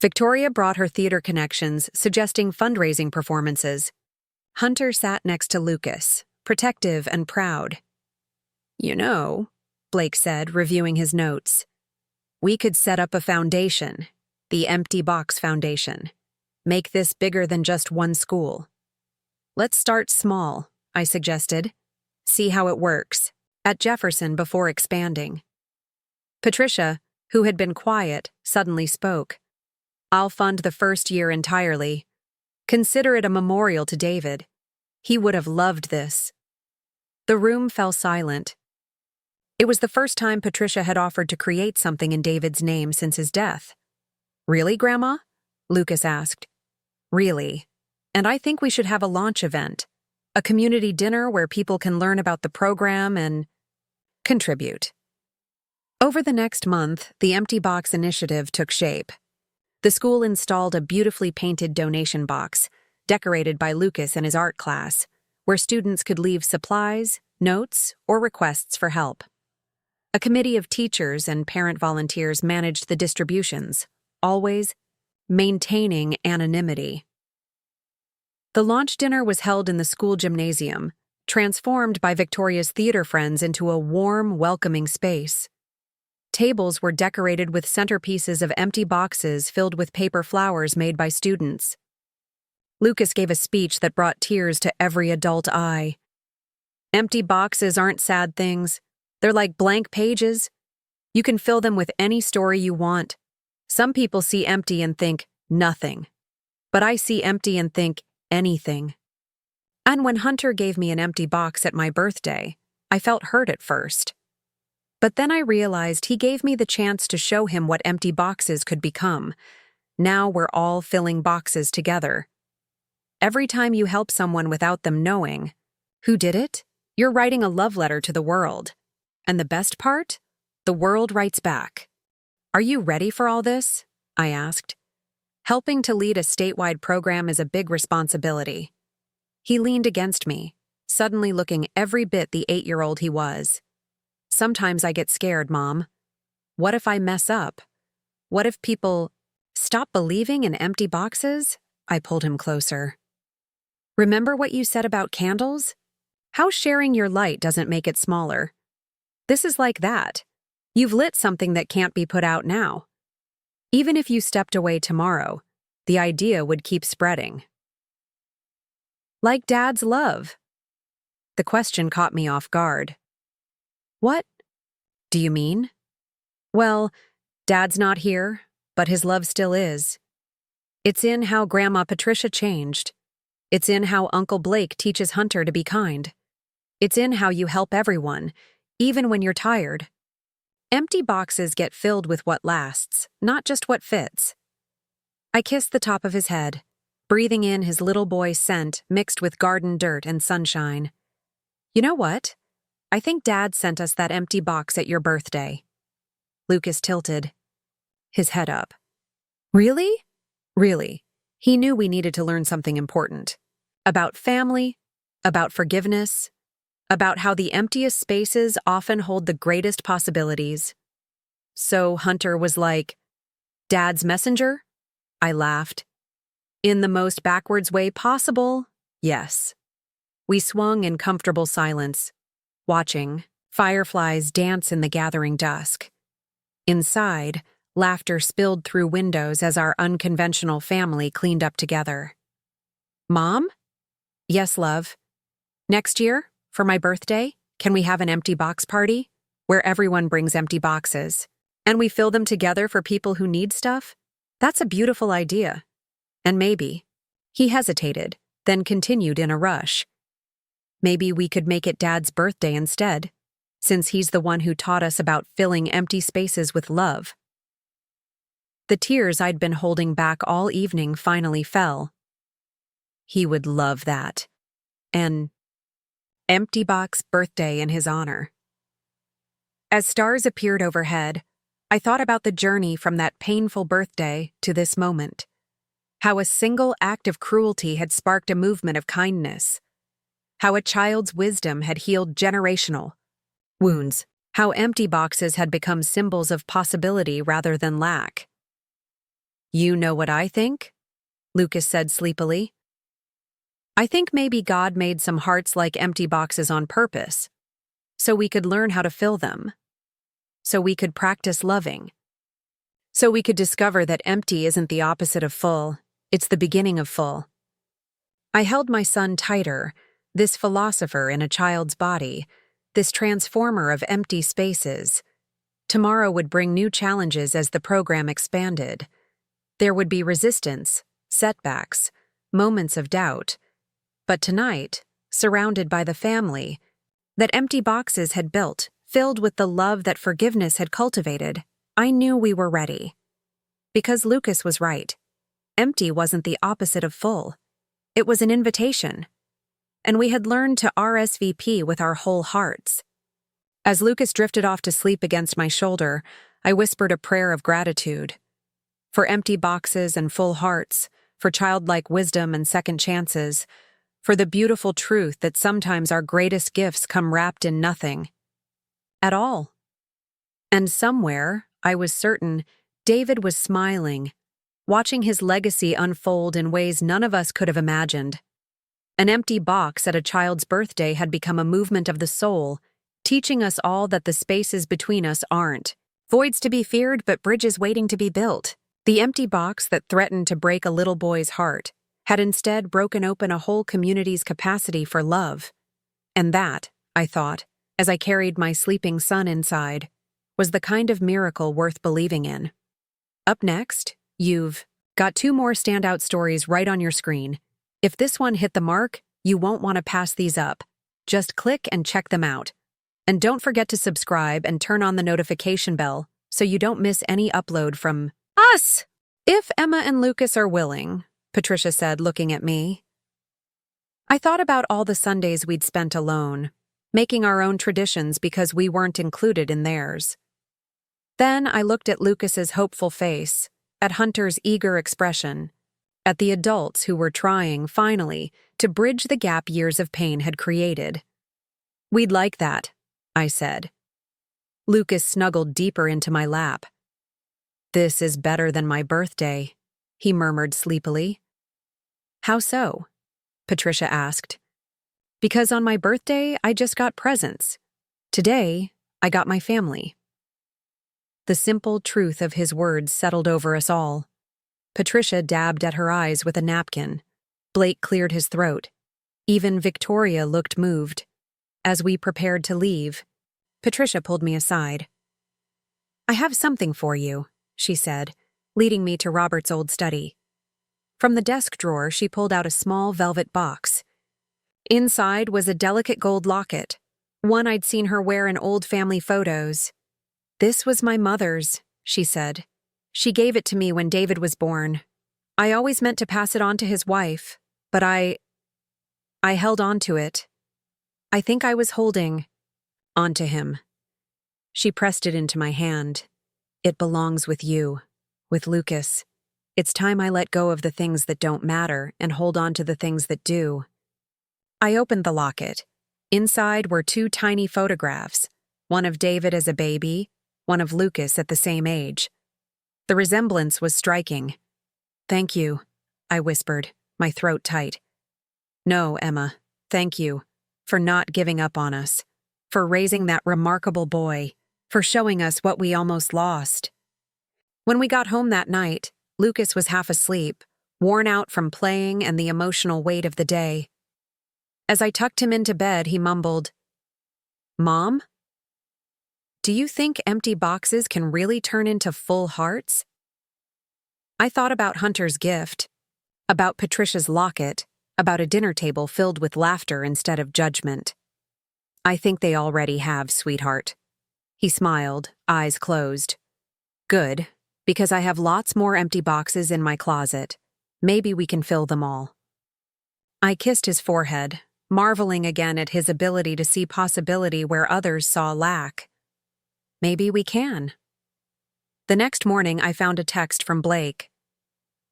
Victoria brought her theater connections, suggesting fundraising performances. Hunter sat next to Lucas, protective and proud. You know, Blake said, reviewing his notes, we could set up a foundation, the Empty Box Foundation. Make this bigger than just one school. Let's start small, I suggested. See how it works, at Jefferson before expanding. Patricia, who had been quiet, suddenly spoke. I'll fund the first year entirely. Consider it a memorial to David. He would have loved this. The room fell silent. It was the first time Patricia had offered to create something in David's name since his death. Really, Grandma? Lucas asked. Really. And I think we should have a launch event, a community dinner where people can learn about the program and contribute. Over the next month, the Empty Box Initiative took shape. The school installed a beautifully painted donation box, decorated by Lucas and his art class, where students could leave supplies, notes, or requests for help. A committee of teachers and parent volunteers managed the distributions, always maintaining anonymity. The launch dinner was held in the school gymnasium, transformed by Victoria's theater friends into a warm, welcoming space. Tables were decorated with centerpieces of empty boxes filled with paper flowers made by students. Lucas gave a speech that brought tears to every adult eye. Empty boxes aren't sad things. They're like blank pages. You can fill them with any story you want. Some people see empty and think nothing. But I see empty and think anything. And when Hunter gave me an empty box at my birthday, I felt hurt at first. But then I realized he gave me the chance to show him what empty boxes could become. Now we're all filling boxes together. Every time you help someone without them knowing who did it, you're writing a love letter to the world. And the best part? The world writes back. Are you ready for all this? I asked. Helping to lead a statewide program is a big responsibility. He leaned against me, suddenly looking every bit the 8-year-old he was. Sometimes I get scared, Mom. What if I mess up? What if people stop believing in empty boxes? I pulled him closer. Remember what you said about candles? How sharing your light doesn't make it smaller. This is like that. You've lit something that can't be put out now. Even if you stepped away tomorrow, the idea would keep spreading. Like Dad's love. The question caught me off guard. What do you mean? Well, Dad's not here, but his love still is. It's in how Grandma Patricia changed. It's in how Uncle Blake teaches Hunter to be kind. It's in how you help everyone, even when you're tired. Empty boxes get filled with what lasts, not just what fits. I kissed the top of his head, breathing in his little boy's scent mixed with garden dirt and sunshine. You know what? I think Dad sent us that empty box at your birthday. Lucas tilted, his head up. Really? Really. He knew we needed to learn something important. About family, about forgiveness, about how the emptiest spaces often hold the greatest possibilities. So Hunter was like, Dad's messenger? I laughed. In the most backwards way possible, yes. We swung in comfortable silence, watching fireflies dance in the gathering dusk. Inside, laughter spilled through windows as our unconventional family cleaned up together. Mom? Yes, love. Next year, for my birthday, can we have an empty box party? Where everyone brings empty boxes, and we fill them together for people who need stuff? That's a beautiful idea. And maybe. He hesitated, then continued in a rush. Maybe we could make it Dad's birthday instead, since he's the one who taught us about filling empty spaces with love. The tears I'd been holding back all evening finally fell. He would love that. An empty box birthday in his honor. As stars appeared overhead, I thought about the journey from that painful birthday to this moment. How a single act of cruelty had sparked a movement of kindness. How a child's wisdom had healed generational wounds. How empty boxes had become symbols of possibility rather than lack. You know what I think? Lucas said sleepily. I think maybe God made some hearts like empty boxes on purpose, so we could learn how to fill them, so we could practice loving, so we could discover that empty isn't the opposite of full, it's the beginning of full. I held my son tighter, this philosopher in a child's body, this transformer of empty spaces. Tomorrow would bring new challenges as the program expanded. There would be resistance, setbacks, moments of doubt. But tonight, surrounded by the family that empty boxes had built, filled with the love that forgiveness had cultivated, I knew we were ready. Because Lucas was right. Empty wasn't the opposite of full. It was an invitation. And we had learned to RSVP with our whole hearts. As Lucas drifted off to sleep against my shoulder, I whispered a prayer of gratitude. For empty boxes and full hearts, for childlike wisdom and second chances, for the beautiful truth that sometimes our greatest gifts come wrapped in nothing at all. And somewhere, I was certain, David was smiling, watching his legacy unfold in ways none of us could have imagined. An empty box at a child's birthday had become a movement of the soul, teaching us all that the spaces between us aren't voids to be feared but bridges waiting to be built. The empty box that threatened to break a little boy's heart had instead broken open a whole community's capacity for love. And that, I thought, as I carried my sleeping son inside, was the kind of miracle worth believing in. Up next, you've got 2 more standout stories right on your screen. If this one hit the mark, you won't want to pass these up. Just click and check them out. And don't forget to subscribe and turn on the notification bell so you don't miss any upload from us. If Emma and Lucas are willing, Patricia said, looking at me. I thought about all the Sundays we'd spent alone, making our own traditions because we weren't included in theirs. Then I looked at Lucas's hopeful face, at Hunter's eager expression, at the adults who were trying, finally, to bridge the gap years of pain had created. We'd like that, I said. Lucas snuggled deeper into my lap. This is better than my birthday, he murmured sleepily. How so? Patricia asked. Because on my birthday, I just got presents. Today, I got my family. The simple truth of his words settled over us all. Patricia dabbed at her eyes with a napkin. Blake cleared his throat. Even Victoria looked moved. As we prepared to leave, Patricia pulled me aside. I have something for you, she said, leading me to Robert's old study. From the desk drawer, she pulled out a small velvet box. Inside was a delicate gold locket, one I'd seen her wear in old family photos. This was my mother's, she said. She gave it to me when David was born. I always meant to pass it on to his wife, but I held on to it. I think I was holding on to him. She pressed it into my hand. It belongs with you, with Lucas. It's time I let go of the things that don't matter and hold on to the things that do. I opened the locket. Inside were 2 tiny photographs, one of David as a baby, one of Lucas at the same age. The resemblance was striking. Thank you, I whispered, my throat tight. No, Emma, thank you, for not giving up on us, for raising that remarkable boy, for showing us what we almost lost. When we got home that night, Lucas was half asleep, worn out from playing and the emotional weight of the day. As I tucked him into bed, he mumbled, Mom? Do you think empty boxes can really turn into full hearts? I thought about Hunter's gift, about Patricia's locket, about a dinner table filled with laughter instead of judgment. I think they already have, sweetheart. He smiled, eyes closed. Good, because I have lots more empty boxes in my closet. Maybe we can fill them all. I kissed his forehead, marveling again at his ability to see possibility where others saw lack. Maybe we can. The next morning, I found a text from Blake.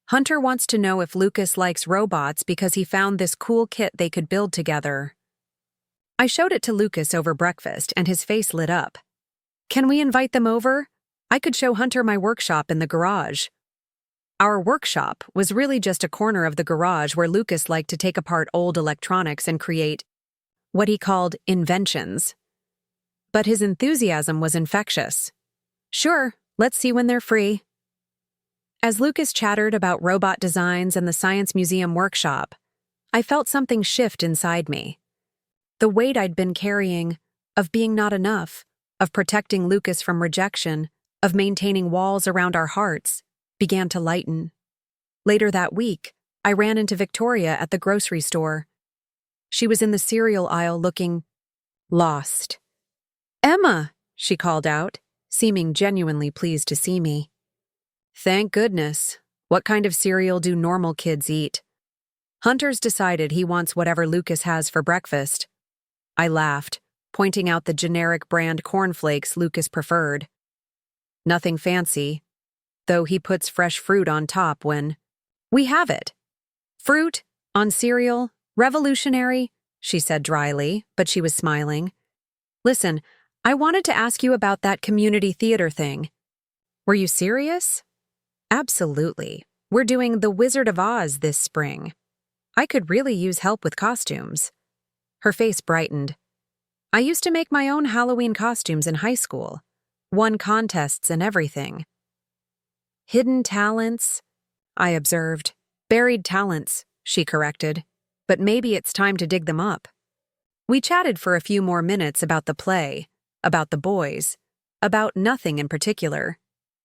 Hunter wants to know if Lucas likes robots because he found this cool kit they could build together. I showed it to Lucas over breakfast, and his face lit up. Can we invite them over? I could show Hunter my workshop in the garage. Our workshop was really just a corner of the garage where Lucas liked to take apart old electronics and create what he called inventions. But his enthusiasm was infectious. Sure, let's see when they're free. As Lucas chattered about robot designs and the Science Museum workshop, I felt something shift inside me. The weight I'd been carrying, of being not enough, of protecting Lucas from rejection, of maintaining walls around our hearts, began to lighten. Later that week, I ran into Victoria at the grocery store. She was in the cereal aisle looking lost. Emma, she called out, seeming genuinely pleased to see me. Thank goodness. What kind of cereal do normal kids eat? Hunter's decided he wants whatever Lucas has for breakfast. I laughed, pointing out the generic brand cornflakes Lucas preferred. Nothing fancy. though he puts fresh fruit on top when we have it. Fruit? On cereal? Revolutionary? She said dryly, but she was smiling. Listen, I wanted to ask you about that community theater thing. Were you serious? Absolutely. We're doing The Wizard of Oz this spring. I could really use help with costumes. Her face brightened. I used to make my own Halloween costumes in high school. Won contests and everything. Hidden talents? I observed. Buried talents, she corrected. But maybe it's time to dig them up. We chatted for a few more minutes about the play, about the boys, about nothing in particular.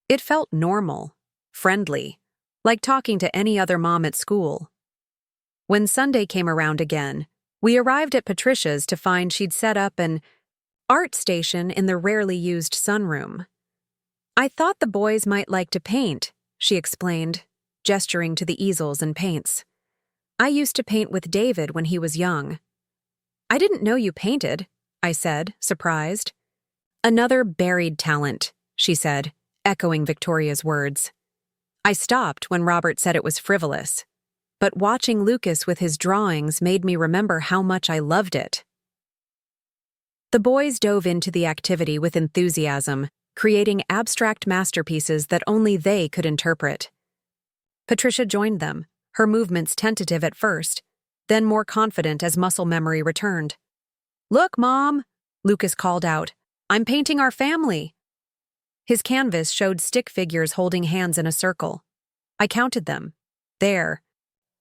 It felt normal, friendly, like talking to any other mom at school. When Sunday came around again, we arrived at Patricia's to find she'd set up an art station in the rarely used sunroom. I thought the boys might like to paint, she explained, gesturing to the easels and paints. I used to paint with David when he was young. I didn't know you painted, I said, surprised. Another buried talent, she said, echoing Victoria's words. I stopped when Robert said it was frivolous, but watching Lucas with his drawings made me remember how much I loved it. The boys dove into the activity with enthusiasm, creating abstract masterpieces that only they could interpret. Patricia joined them, her movements tentative at first, then more confident as muscle memory returned. Look, Mom, Lucas called out. I'm painting our family. His canvas showed stick figures holding hands in a circle. I counted them. There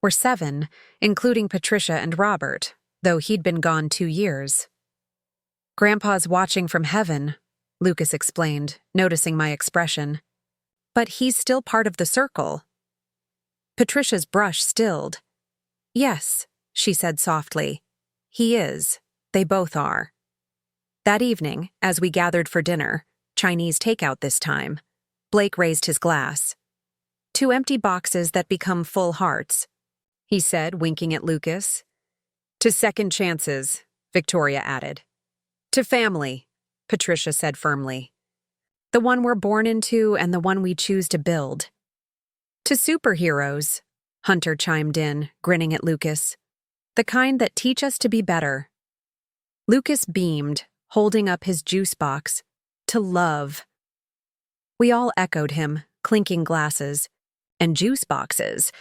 were 7, including Patricia and Robert, though he'd been gone 2 years. Grandpa's watching from heaven, Lucas explained, noticing my expression. But he's still part of the circle. Patricia's brush stilled. Yes, she said softly. He is. They both are. That evening, as we gathered for dinner, Chinese takeout this time, Blake raised his glass. 2 empty boxes that become full hearts, he said, winking at Lucas. To second chances, Victoria added. To family, Patricia said firmly. The one we're born into and the one we choose to build. To superheroes, Hunter chimed in, grinning at Lucas. The kind that teach us to be better. Lucas beamed, holding up his juice box. To love. We all echoed him, clinking glasses. And juice boxes,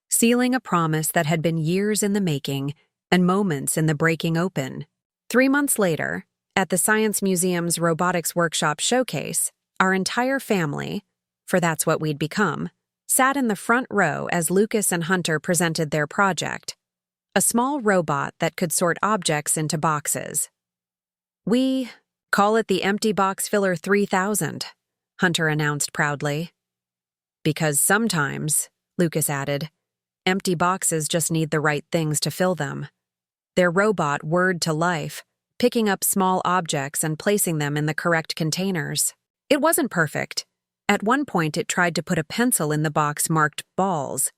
sealing a promise that had been years in the making and moments in the breaking open. 3 months later, at the Science Museum's Robotics Workshop showcase, our entire family, for that's what we'd become, sat in the front row as Lucas and Hunter presented their project, a small robot that could sort objects into boxes. We call it the Empty Box Filler 3000, Hunter announced proudly. Because sometimes, Lucas added, empty boxes just need the right things to fill them. Their robot whirred to life, picking up small objects and placing them in the correct containers. It wasn't perfect. At one point, it tried to put a pencil in the box marked balls,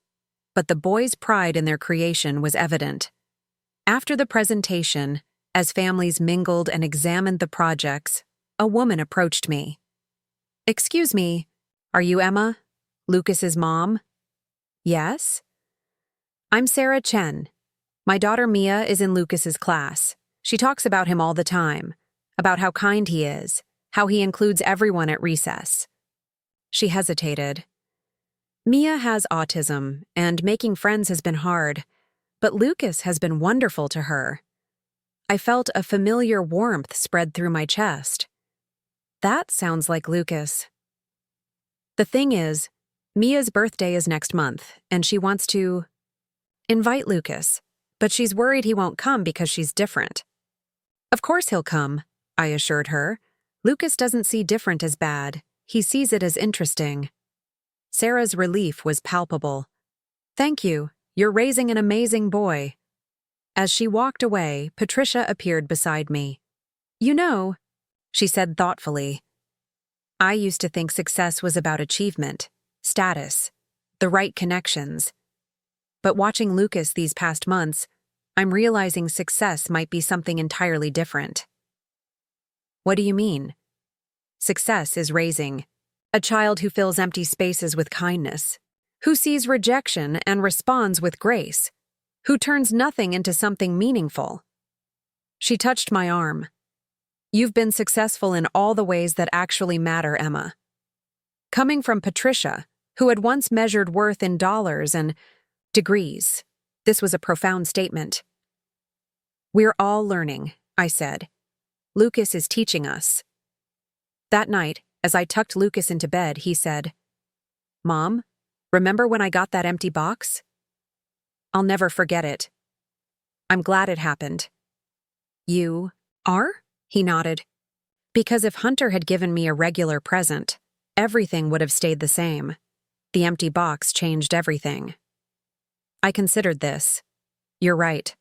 but the boys' pride in their creation was evident. After the presentation, as families mingled and examined the projects, a woman approached me. Excuse me, are you Emma? Lucas's mom? Yes? I'm Sarah Chen. My daughter Mia is in Lucas's class. She talks about him all the time, about how kind he is, how he includes everyone at recess. She hesitated. Mia has autism, and making friends has been hard, but Lucas has been wonderful to her. I felt a familiar warmth spread through my chest. That sounds like Lucas. The thing is, Mia's birthday is next month, and she wants to invite Lucas, but she's worried he won't come because she's different. Of course he'll come, I assured her. Lucas doesn't see different as bad. He sees it as interesting. Sarah's relief was palpable. Thank you. You're raising an amazing boy. As she walked away, Patricia appeared beside me. You know, she said thoughtfully, I used to think success was about achievement, status, the right connections. But watching Lucas these past months, I'm realizing success might be something entirely different. What do you mean? Success is raising A child who fills empty spaces with kindness, who sees rejection and responds with grace, who turns nothing into something meaningful. She touched my arm. You've been successful in all the ways that actually matter, Emma. Coming from Patricia, who had once measured worth in dollars and degrees, this was a profound statement. We're all learning, I said. Lucas is teaching us. That night, as I tucked Lucas into bed, he said, Mom, remember when I got that empty box? I'll never forget it. I'm glad it happened. You are? He nodded. Because if Hunter had given me a regular present, everything would have stayed the same. The empty box changed everything. I considered this. You're right.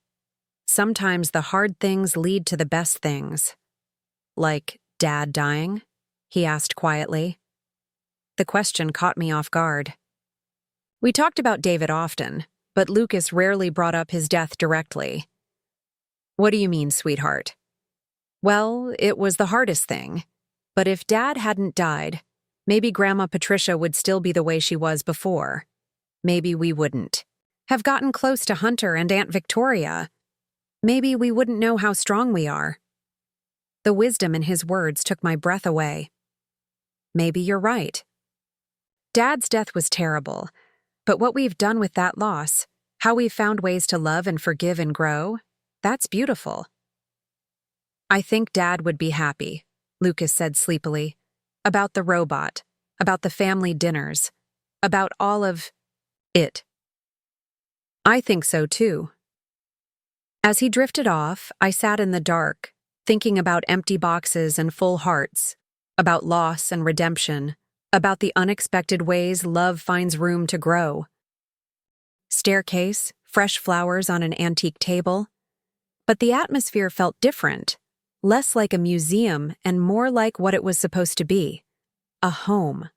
Sometimes the hard things lead to the best things. Like Dad dying? He asked quietly. The question caught me off guard. We talked about David often, but Lucas rarely brought up his death directly. What do you mean, sweetheart? Well, it was the hardest thing. But if Dad hadn't died, maybe Grandma Patricia would still be the way she was before. Maybe we wouldn't have gotten close to Hunter and Aunt Victoria. Maybe we wouldn't know how strong we are. The wisdom in his words took my breath away. Maybe you're right. Dad's death was terrible, but what we've done with that loss, how we've found ways to love and forgive and grow, that's beautiful. I think Dad would be happy, Lucas said sleepily, about the robot, about the family dinners, about all of it. I think so too. As he drifted off, I sat in the dark, thinking about empty boxes and full hearts, about loss and redemption, about the unexpected ways love finds room to grow. Staircase, fresh flowers on an antique table. But the atmosphere felt different, less like a museum and more like what it was supposed to be, a home.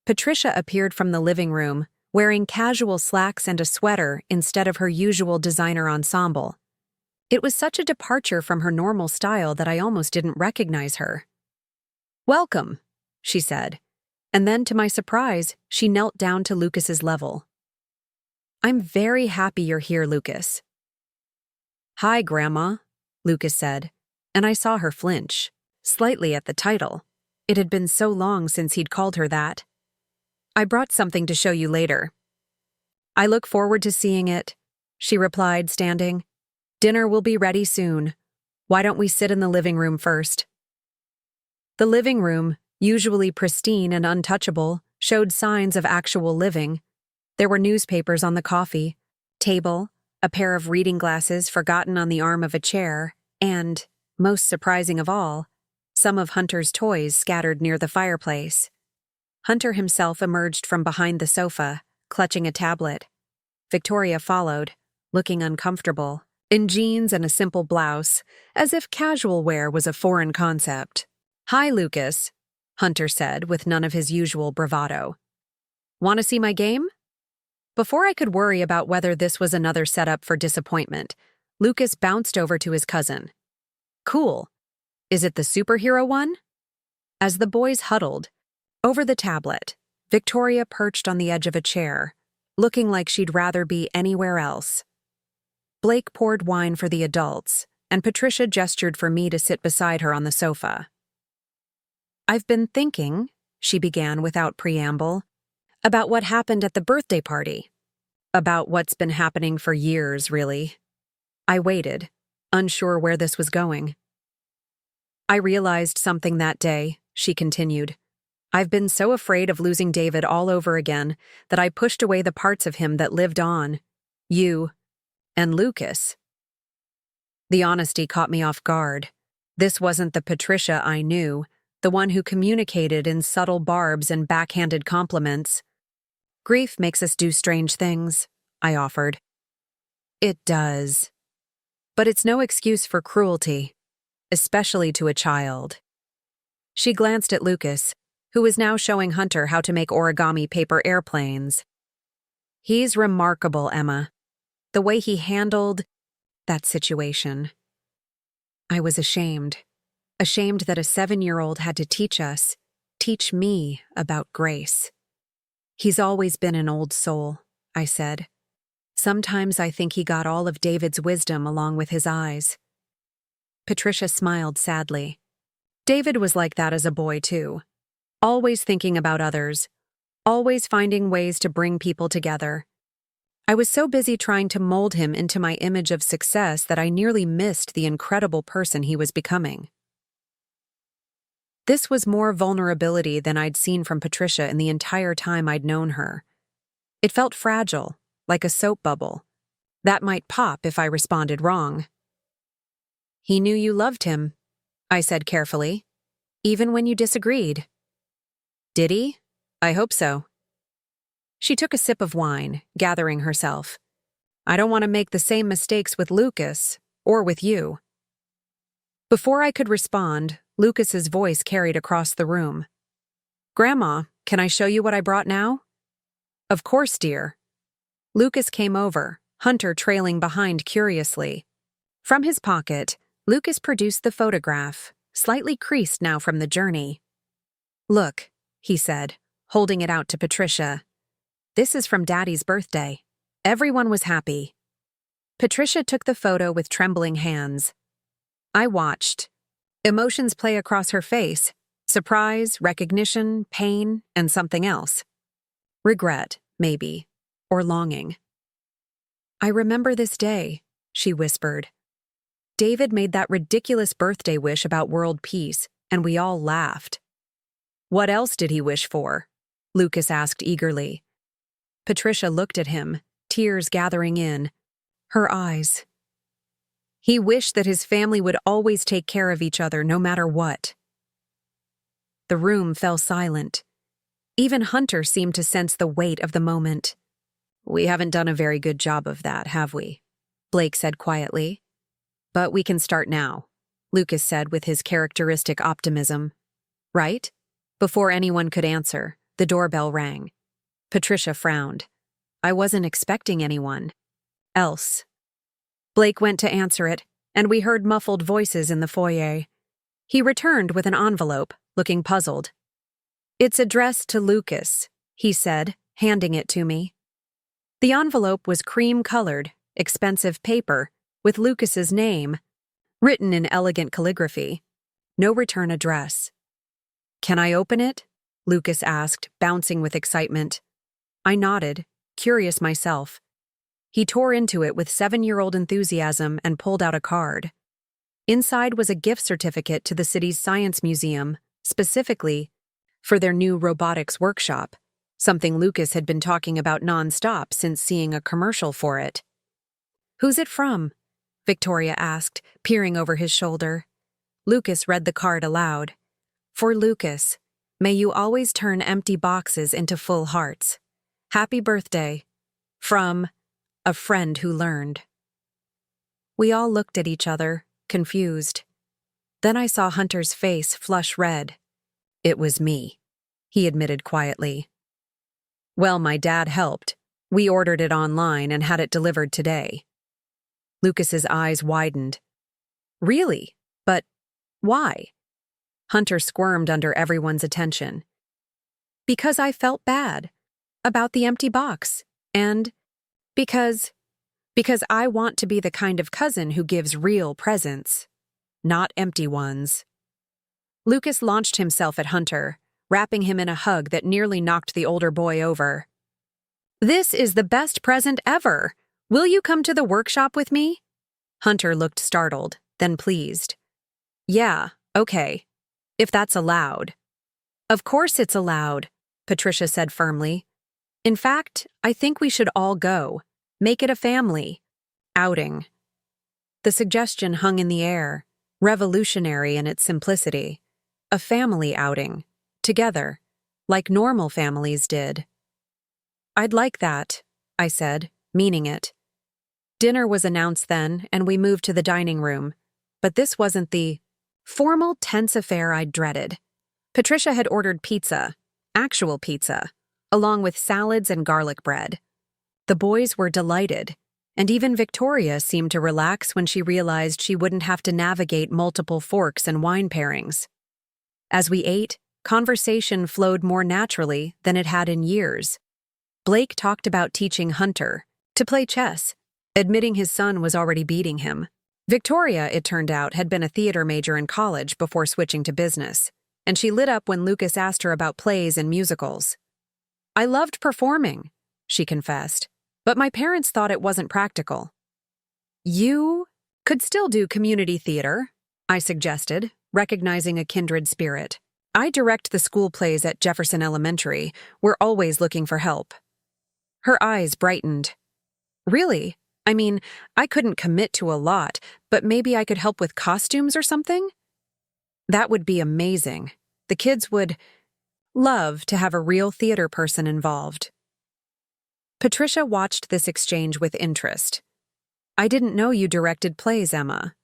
Patricia appeared from the living room, wearing casual slacks and a sweater instead of her usual designer ensemble. It was such a departure from her normal style that I almost didn't recognize her. Welcome, she said, and then to my surprise, she knelt down to Lucas's level. I'm very happy you're here, Lucas. Hi, Grandma, Lucas said, and I saw her flinch, slightly at the title. It had been so long since he'd called her that. I brought something to show you later. I look forward to seeing it, she replied, standing. Dinner will be ready soon. Why don't we sit in the living room first? The living room, usually pristine and untouchable, showed signs of actual living. There were newspapers on the coffee table, a pair of reading glasses forgotten on the arm of a chair, and, most surprising of all, some of Hunter's toys scattered near the fireplace. Hunter himself emerged from behind the sofa, clutching a tablet. Victoria followed, looking uncomfortable, in jeans and a simple blouse, as if casual wear was a foreign concept. Hi, Lucas, Hunter said with none of his usual bravado. Want to see my game? Before I could worry about whether this was another setup for disappointment, Lucas bounced over to his cousin. Cool. Is it the superhero one? As the boys huddled, over the tablet, Victoria perched on the edge of a chair, looking like she'd rather be anywhere else. Blake poured wine for the adults, and Patricia gestured for me to sit beside her on the sofa. I've been thinking, she began without preamble, about what happened at the birthday party. About what's been happening for years, really. I waited, unsure where this was going. I realized something that day, she continued. I've been so afraid of losing David all over again that I pushed away the parts of him that lived on. You and Lucas. The honesty caught me off guard. This wasn't the Patricia I knew, the one who communicated in subtle barbs and backhanded compliments. Grief makes us do strange things, I offered. It does. But it's no excuse for cruelty, especially to a child. She glanced at Lucas, who was now showing Hunter how to make origami paper airplanes. He's remarkable, Emma. The way he handled that situation. I was ashamed. Ashamed that a 7-year-old had to teach teach me about grace. He's always been an old soul, I said. Sometimes I think he got all of David's wisdom along with his eyes. Patricia smiled sadly. David was like that as a boy, too. Always thinking about others. Always finding ways to bring people together. I was so busy trying to mold him into my image of success that I nearly missed the incredible person he was becoming. This was more vulnerability than I'd seen from Patricia in the entire time I'd known her. It felt fragile, like a soap bubble. That might pop if I responded wrong. He knew you loved him, I said carefully, even when you disagreed. Did he? I hope so. She took a sip of wine, gathering herself. I don't want to make the same mistakes with Lucas, or with you. Before I could respond, Lucas's voice carried across the room. Grandma, can I show you what I brought now? Of course, dear. Lucas came over, Hunter trailing behind curiously. From his pocket, Lucas produced the photograph, slightly creased now from the journey. Look, he said, holding it out to Patricia. This is from Daddy's birthday. Everyone was happy. Patricia took the photo with trembling hands. I watched. Emotions play across her face. Surprise, recognition, pain, and something else. Regret, maybe, or longing. I remember this day, she whispered. David made that ridiculous birthday wish about world peace, and we all laughed. What else did he wish for? Lucas asked eagerly. Patricia looked at him, tears gathering in. Her eyes. He wished that his family would always take care of each other no matter what. The room fell silent. Even Hunter seemed to sense the weight of the moment. We haven't done a very good job of that, have we? Blake said quietly. But we can start now, Lucas said with his characteristic optimism. Right? Before anyone could answer, the doorbell rang. Patricia frowned. I wasn't expecting anyone else. Blake went to answer it, and we heard muffled voices in the foyer. He returned with an envelope, looking puzzled. It's addressed to Lucas, he said, handing it to me. The envelope was cream-colored, expensive paper, with Lucas's name, written in elegant calligraphy. No return address. Can I open it? Lucas asked, bouncing with excitement. I nodded, curious myself. He tore into it with 7-year-old enthusiasm and pulled out a card. Inside was a gift certificate to the city's science museum, specifically for their new robotics workshop, something Lucas had been talking about nonstop since seeing a commercial for it. Who's it from? Victoria asked, peering over his shoulder. Lucas read the card aloud. For Lucas, may you always turn empty boxes into full hearts. Happy birthday. From a friend who learned. We all looked at each other, confused. Then I saw Hunter's face flush red. It was me, he admitted quietly. Well, my dad helped. We ordered it online and had it delivered today. Lucas's eyes widened. Really? But why? Hunter squirmed under everyone's attention. Because I felt bad about the empty box, and because I want to be the kind of cousin who gives real presents, not empty ones. Lucas launched himself at Hunter, wrapping him in a hug that nearly knocked the older boy over. This is the best present ever. Will you come to the workshop with me? Hunter looked startled, then pleased. Yeah, okay. If that's allowed. Of course it's allowed, Patricia said firmly. In fact, I think we should all go. Make it a family outing. The suggestion hung in the air, revolutionary in its simplicity. A family outing, together, like normal families did. I'd like that, I said, meaning it. Dinner was announced then, and we moved to the dining room. But this wasn't the formal, tense affair I'd dreaded. Patricia had ordered pizza, actual pizza, along with salads and garlic bread. The boys were delighted, and even Victoria seemed to relax when she realized she wouldn't have to navigate multiple forks and wine pairings. As we ate, Conversation flowed more naturally than it had in years. Blake talked about teaching Hunter to play chess, admitting his son was already beating him. Victoria, it turned out, had been a theater major in college before switching to business, and she lit up when Lucas asked her about plays and musicals. "I loved performing," she confessed, "but my parents thought it wasn't practical." "You could still do community theater," I suggested, recognizing a kindred spirit. "I direct the school plays at Jefferson Elementary. We're always looking for help." Her eyes brightened. "Really? I mean, I couldn't commit to a lot, but maybe I could help with costumes or something?" "That would be amazing. The kids would love to have a real theater person involved." Patricia watched this exchange with interest. "I didn't know you directed plays, Emma."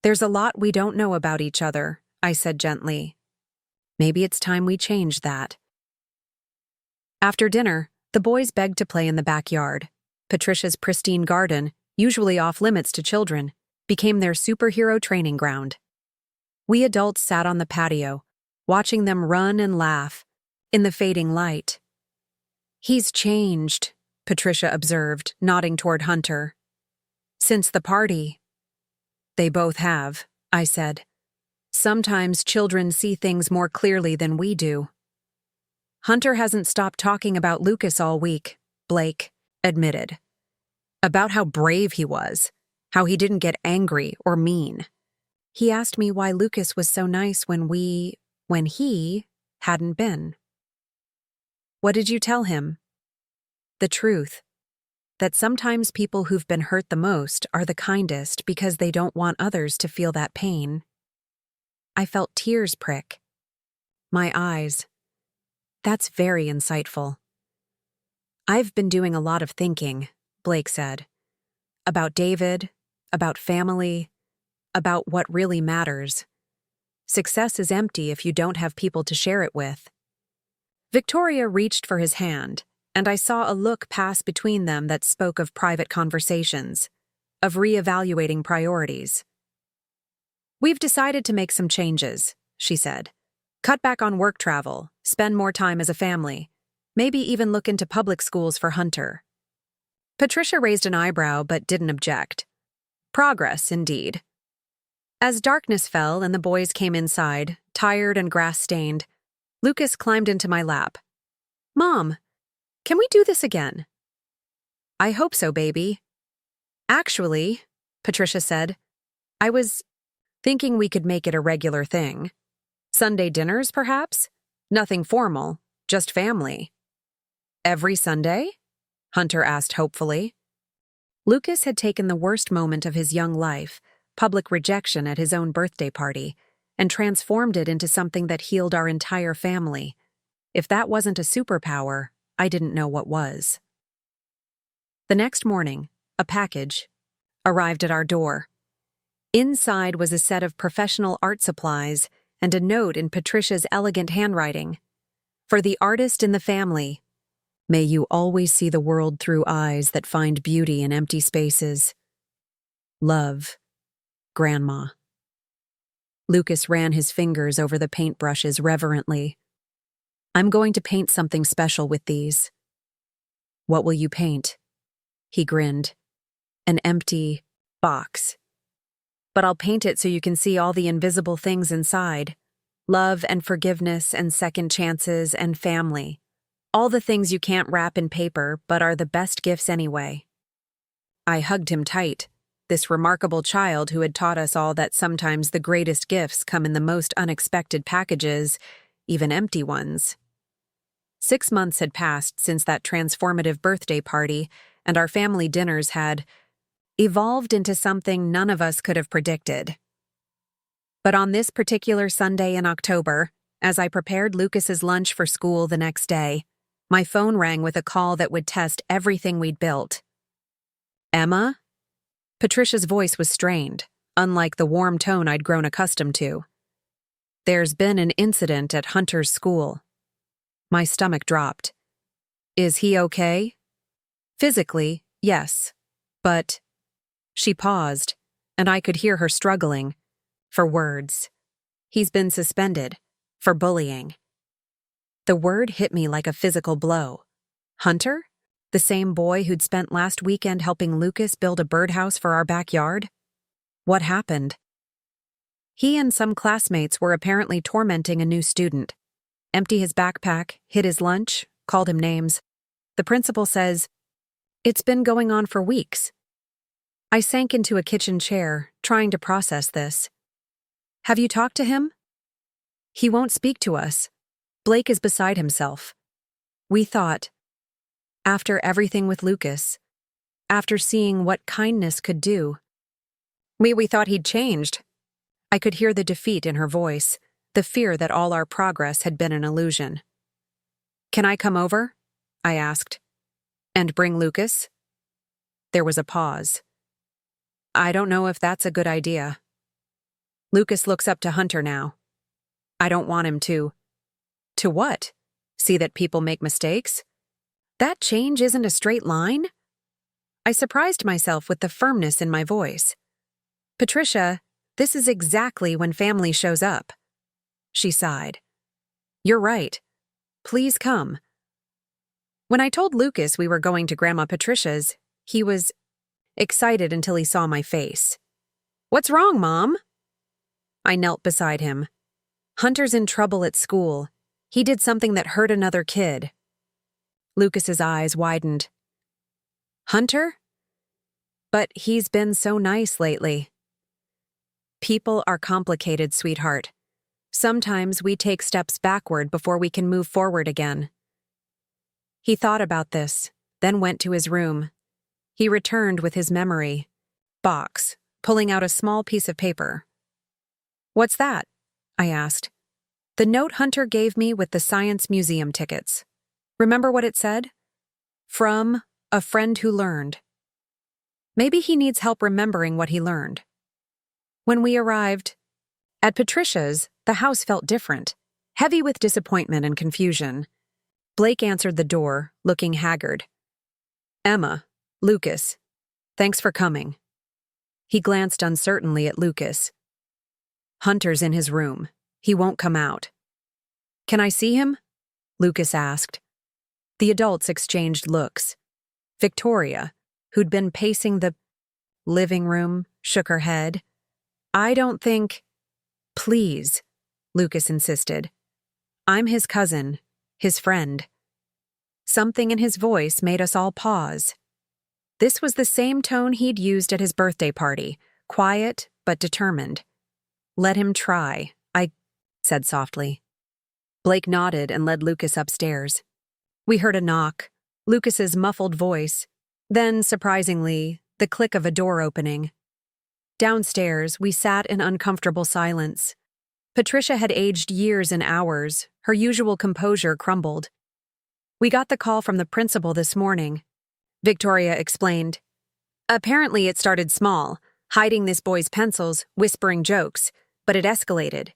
"There's a lot we don't know about each other," I said gently. "Maybe it's time we changed that." After dinner, the boys begged to play in the backyard. Patricia's pristine garden, usually off-limits to children, became their superhero training ground. We adults sat on the patio, watching them run and laugh in the fading light. "He's changed," Patricia observed, nodding toward Hunter. "Since the party." "They both have," I said. "Sometimes children see things more clearly than we do." "Hunter hasn't stopped talking about Lucas all week," Blake admitted. "About how brave he was, how he didn't get angry or mean. He asked me why Lucas was so nice when he hadn't been." "What did you tell him?" "The truth. That sometimes people who've been hurt the most are the kindest because they don't want others to feel that pain." I felt tears prick my eyes. "That's very insightful." "I've been doing a lot of thinking," Blake said. "About David, about family, about what really matters. Success is empty if you don't have people to share it with." Victoria reached for his hand, and I saw a look pass between them that spoke of private conversations, of reevaluating priorities. "We've decided to make some changes," she said. "Cut back on work travel, spend more time as a family, maybe even look into public schools for Hunter." Patricia raised an eyebrow but didn't object. Progress, indeed. As darkness fell and the boys came inside, tired and grass-stained, Lucas climbed into my lap. "Mom, can we do this again?" "I hope so, baby." "Actually," Patricia said, "I was thinking we could make it a regular thing. Sunday dinners, perhaps? Nothing formal, just family." "Every Sunday?" Hunter asked hopefully. Lucas had taken the worst moment of his young life, public rejection at his own birthday party, and transformed it into something that healed our entire family. If that wasn't a superpower, I didn't know what was. The next morning, a package arrived at our door. Inside was a set of professional art supplies and a note in Patricia's elegant handwriting. "For the artist in the family, may you always see the world through eyes that find beauty in empty spaces. Love, Grandma." Lucas ran his fingers over the paintbrushes reverently. "I'm going to paint something special with these." "What will you paint?" He grinned. "An empty box. But I'll paint it so you can see all the invisible things inside. Love and forgiveness and second chances and family. All the things you can't wrap in paper but are the best gifts anyway." I hugged him tight, this remarkable child who had taught us all that sometimes the greatest gifts come in the most unexpected packages, even empty ones. 6 months had passed since that transformative birthday party, and our family dinners had evolved into something none of us could have predicted. But on this particular Sunday in October, as I prepared Lucas's lunch for school the next day, my phone rang with a call that would test everything we'd built. "Emma?" Patricia's voice was strained, unlike the warm tone I'd grown accustomed to. "There's been an incident at Hunter's school." My stomach dropped. "Is he okay?" "Physically, yes. But—" She paused, and I could hear her struggling for words. "He's been suspended. For bullying. The word hit me like a physical blow. Hunter? The same boy who'd spent last weekend helping Lucas build a birdhouse for our backyard? What happened? He and some classmates were apparently tormenting a new student. Empty his backpack, hid his lunch, called him names. The principal says, "It's been going on for weeks." I sank into a kitchen chair, trying to process this. "Have you talked to him?" "He won't speak to us." Blake is beside himself. We thought, after everything with Lucas, after seeing what kindness could do, we thought he'd changed. I could hear the defeat in her voice, the fear that all our progress had been an illusion. "Can I come over?" I asked. "And bring Lucas?" There was a pause. "I don't know if that's a good idea." Lucas looks up to Hunter now. "I don't want him to." "To what? See that people make mistakes? That change isn't a straight line?" I surprised myself with the firmness in my voice. "Patricia, this is exactly when family shows up." She sighed. "You're right. Please come." When I told Lucas we were going to Grandma Patricia's, he was excited until he saw my face. "What's wrong, Mom?" I knelt beside him. "Hunter's in trouble at school. He did something that hurt another kid." Lucas's eyes widened. "Hunter? But he's been so nice lately." People are complicated, sweetheart. Sometimes we take steps backward before we can move forward again. He thought about this, then went to his room. He returned with his memory box, pulling out a small piece of paper. "What's that?" I asked. "The note Hunter gave me with the Science Museum tickets. Remember what it said? From a friend who learned." Maybe he needs help remembering what he learned. When we arrived at Patricia's, the house felt different, heavy with disappointment and confusion. Blake answered the door, looking haggard. "Emma, Lucas, thanks for coming." He glanced uncertainly at Lucas. "Hunter's in his room. He won't come out." "Can I see him?" Lucas asked. The adults exchanged looks. Victoria, who'd been pacing the living room, shook her head. "I don't think—" "Please," Lucas insisted. "I'm his cousin, his friend." Something in his voice made us all pause. This was the same tone he'd used at his birthday party, quiet but determined. "Let him try," I said softly. Blake nodded and led Lucas upstairs. We heard a knock, Lucas's muffled voice, then, surprisingly, the click of a door opening. Downstairs, we sat in uncomfortable silence. Patricia had aged years in hours, her usual composure crumbled. "We got the call from the principal this morning," Victoria explained. "Apparently it started small, hiding this boy's pencils, whispering jokes, but it escalated.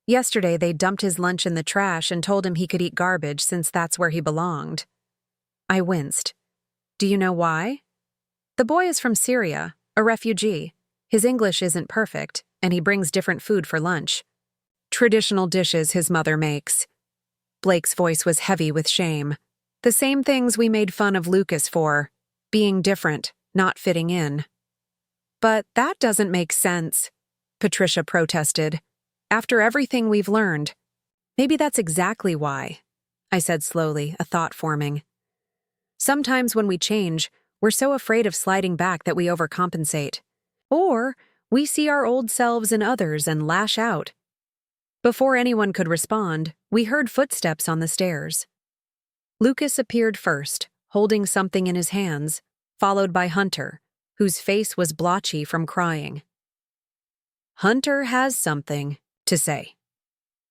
Yesterday they dumped his lunch in the trash and told him he could eat garbage since that's where he belonged." I winced. "Do you know why?" "The boy is from Syria, a refugee. His English isn't perfect, and he brings different food for lunch. Traditional dishes his mother makes." Blake's voice was heavy with shame. "The same things we made fun of Lucas for, being different, not fitting in." "But that doesn't make sense," Patricia protested. "After everything we've learned." "Maybe that's exactly why," I said slowly, a thought forming. "Sometimes when we change, we're so afraid of sliding back that we overcompensate. Or we see our old selves in others and lash out." Before anyone could respond, we heard footsteps on the stairs. Lucas appeared first, holding something in his hands, followed by Hunter, whose face was blotchy from crying. "Hunter has something to say,"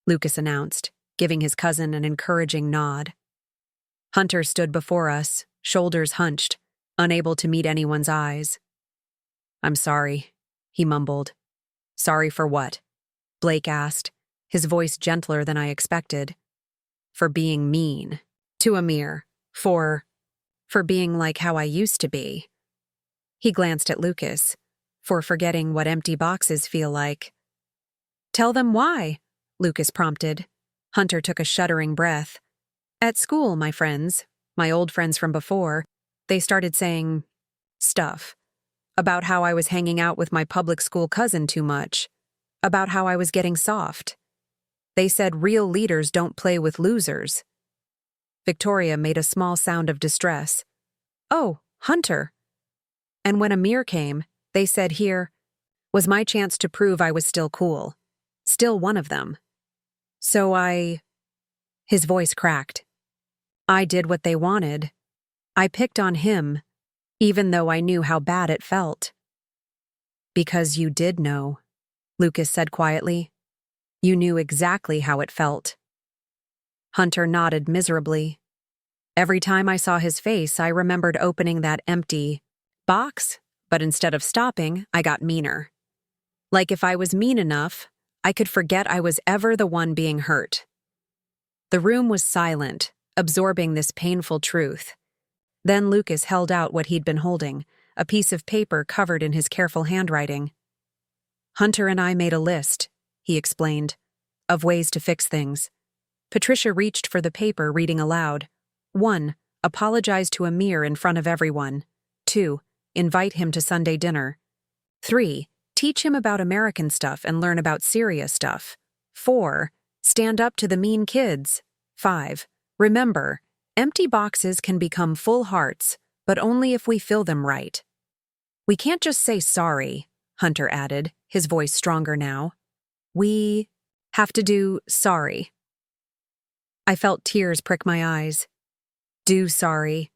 Lucas announced, giving his cousin an encouraging nod. Hunter stood before us, shoulders hunched, unable to meet anyone's eyes. "I'm sorry," he mumbled. "Sorry for what?" Blake asked, his voice gentler than I expected. "For being mean to Amir, for being like how I used to be." He glanced at Lucas, "For forgetting what empty boxes feel like." "Tell them why," Lucas prompted. Hunter took a shuddering breath. At school, my old friends from before, they started saying stuff about how I was hanging out with my public school cousin too much, about how I was getting soft. They said real leaders don't play with losers. Victoria made a small sound of distress. Oh, Hunter. And when Amir came, they said here was my chance to prove I was still cool, still one of them. So his voice cracked. I did what they wanted. I picked on him, even though I knew how bad it felt. Because you did know, Lucas said quietly. You knew exactly how it felt. Hunter nodded miserably. Every time I saw his face, I remembered opening that empty box, but instead of stopping, I got meaner. Like if I was mean enough, I could forget I was ever the one being hurt. The room was silent, absorbing this painful truth. Then Lucas held out what he'd been holding, a piece of paper covered in his careful handwriting. Hunter and I made a list, he explained, of ways to fix things. Patricia reached for the paper, reading aloud. 1. Apologize to Amir in front of everyone. 2. Invite him to Sunday dinner. 3. Teach him about American stuff and learn about Syria stuff. 4. Stand up to the mean kids. 5. Remember, empty boxes can become full hearts, but only if we fill them right. We can't just say sorry, Hunter added, his voice stronger now. We have to do sorry. I felt tears prick my eyes. Do sorry.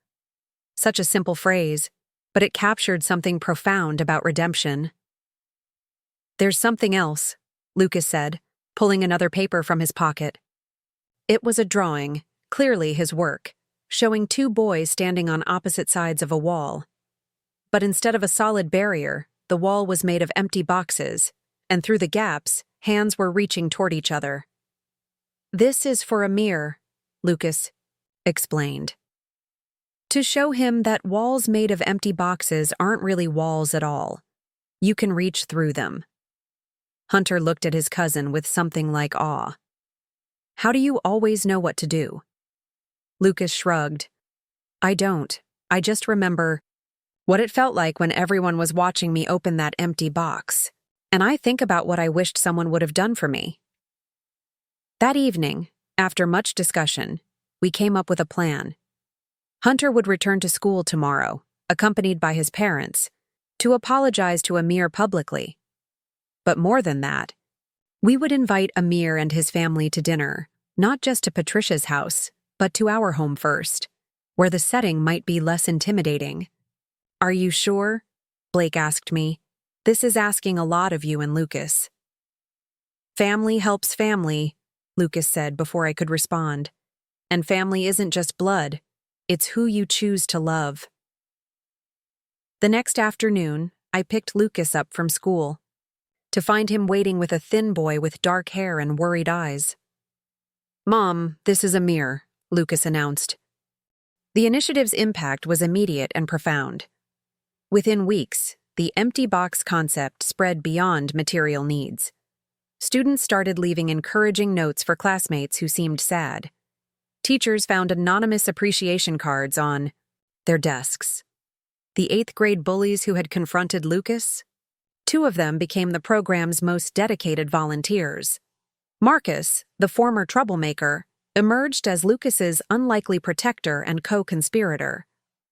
Such a simple phrase, but it captured something profound about redemption. There's something else, Lucas said, pulling another paper from his pocket. It was a drawing, clearly his work, showing two boys standing on opposite sides of a wall. But instead of a solid barrier, the wall was made of empty boxes, and through the gaps, hands were reaching toward each other. This is for Amir, Lucas explained. To show him that walls made of empty boxes aren't really walls at all. You can reach through them. Hunter looked at his cousin with something like awe. How do you always know what to do? Lucas shrugged. I don't. I just remember what it felt like when everyone was watching me open that empty box, and I think about what I wished someone would have done for me. That evening, after much discussion, we came up with a plan. Hunter would return to school tomorrow, accompanied by his parents, to apologize to Amir publicly. But more than that, we would invite Amir and his family to dinner, not just to Patricia's house, but to our home first, where the setting might be less intimidating. Are you sure? Blake asked me. This is asking a lot of you and Lucas. Family helps family, Lucas said before I could respond. And family isn't just blood, it's who you choose to love. The next afternoon, I picked Lucas up from school, to find him waiting with a thin boy with dark hair and worried eyes. Mom, this is Amir, Lucas announced. The initiative's impact was immediate and profound. Within weeks, the empty box concept spread beyond material needs. Students started leaving encouraging notes for classmates who seemed sad. Teachers found anonymous appreciation cards on their desks. The 8th grade bullies who had confronted Lucas? 2 of them became the program's most dedicated volunteers. Marcus, the former troublemaker, emerged as Lucas's unlikely protector and co-conspirator.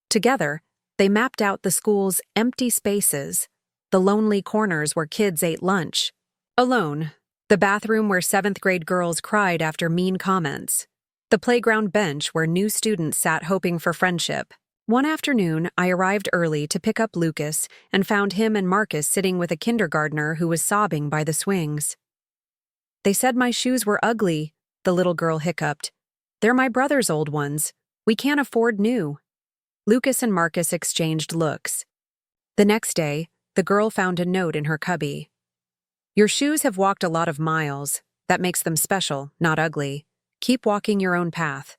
Together, they mapped out the school's empty spaces, the lonely corners where kids ate lunch, alone, the bathroom where 7th grade girls cried after mean comments, the playground bench where new students sat hoping for friendship. One afternoon, I arrived early to pick up Lucas and found him and Marcus sitting with a kindergartner who was sobbing by the swings. They said my shoes were ugly, the little girl hiccuped. They're my brother's old ones. We can't afford new. Lucas and Marcus exchanged looks. The next day, the girl found a note in her cubby. Your shoes have walked a lot of miles. That makes them special, not ugly. Keep walking your own path.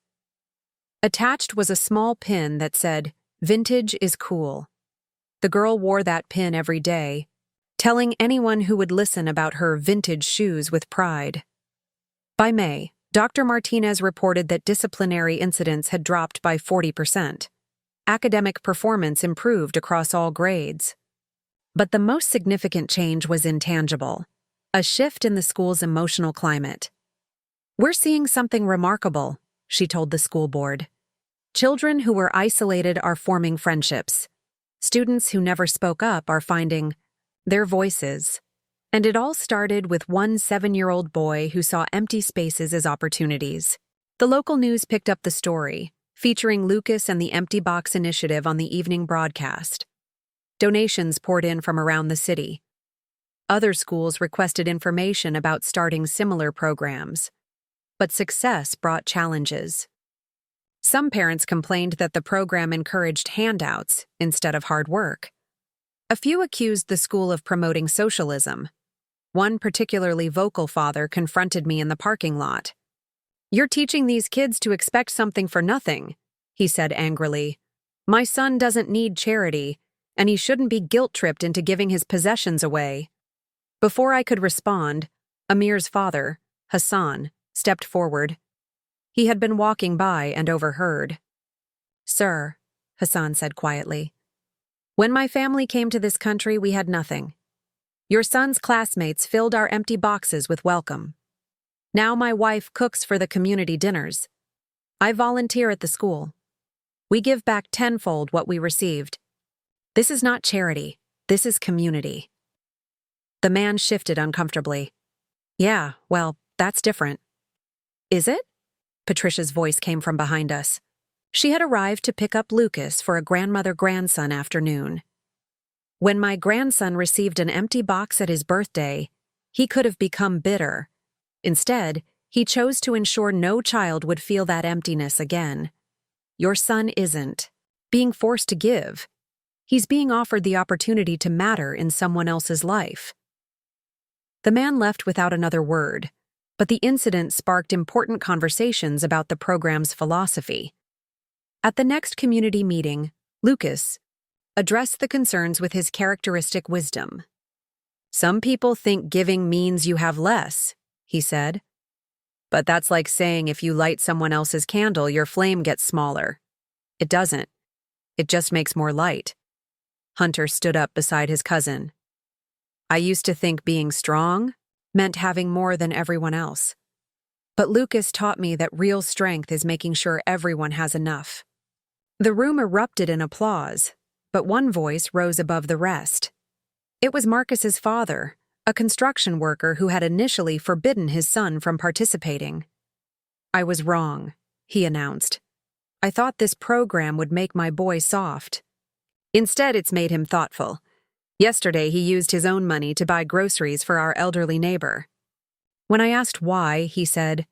Attached was a small pin that said, Vintage is cool. The girl wore that pin every day, telling anyone who would listen about her vintage shoes with pride. By May, Dr. Martinez reported that disciplinary incidents had dropped by 40%. Academic performance improved across all grades. But the most significant change was intangible: a shift in the school's emotional climate. "We're seeing something remarkable," she told the school board. "Children who were isolated are forming friendships. Students who never spoke up are finding their voices." And it all started with one 7-year-old boy who saw empty spaces as opportunities. The local news picked up the story, featuring Lucas and the Empty Box Initiative on the evening broadcast. Donations poured in from around the city. Other schools requested information about starting similar programs. But success brought challenges. Some parents complained that the program encouraged handouts instead of hard work. A few accused the school of promoting socialism. One particularly vocal father confronted me in the parking lot. "You're teaching these kids to expect something for nothing," he said angrily. "My son doesn't need charity, and he shouldn't be guilt-tripped into giving his possessions away." Before I could respond, Amir's father, Hassan, stepped forward. He had been walking by and overheard. "Sir," Hassan said quietly, "when my family came to this country, we had nothing. Your son's classmates filled our empty boxes with welcome. Now my wife cooks for the community dinners. I volunteer at the school. We give back tenfold what we received. This is not charity. This is community." The man shifted uncomfortably. "Yeah, well, that's different." "Is it?" Patricia's voice came from behind us. She had arrived to pick up Lucas for a grandmother-grandson afternoon. "When my grandson received an empty box at his birthday, he could have become bitter. Instead, he chose to ensure no child would feel that emptiness again. Your son isn't being forced to give. He's being offered the opportunity to matter in someone else's life." The man left without another word, but the incident sparked important conversations about the program's philosophy. At the next community meeting, Lucas addressed the concerns with his characteristic wisdom. "Some people think giving means you have less," he said. "But that's like saying if you light someone else's candle, your flame gets smaller. It doesn't. It just makes more light." Hunter stood up beside his cousin. "I used to think being strong meant having more than everyone else. But Lucas taught me that real strength is making sure everyone has enough." The room erupted in applause, but one voice rose above the rest. It was Marcus's father, a construction worker who had initially forbidden his son from participating. "I was wrong," he announced. "I thought this program would make my boy soft. Instead, it's made him thoughtful. Yesterday, he used his own money to buy groceries for our elderly neighbor." When I asked why, he said,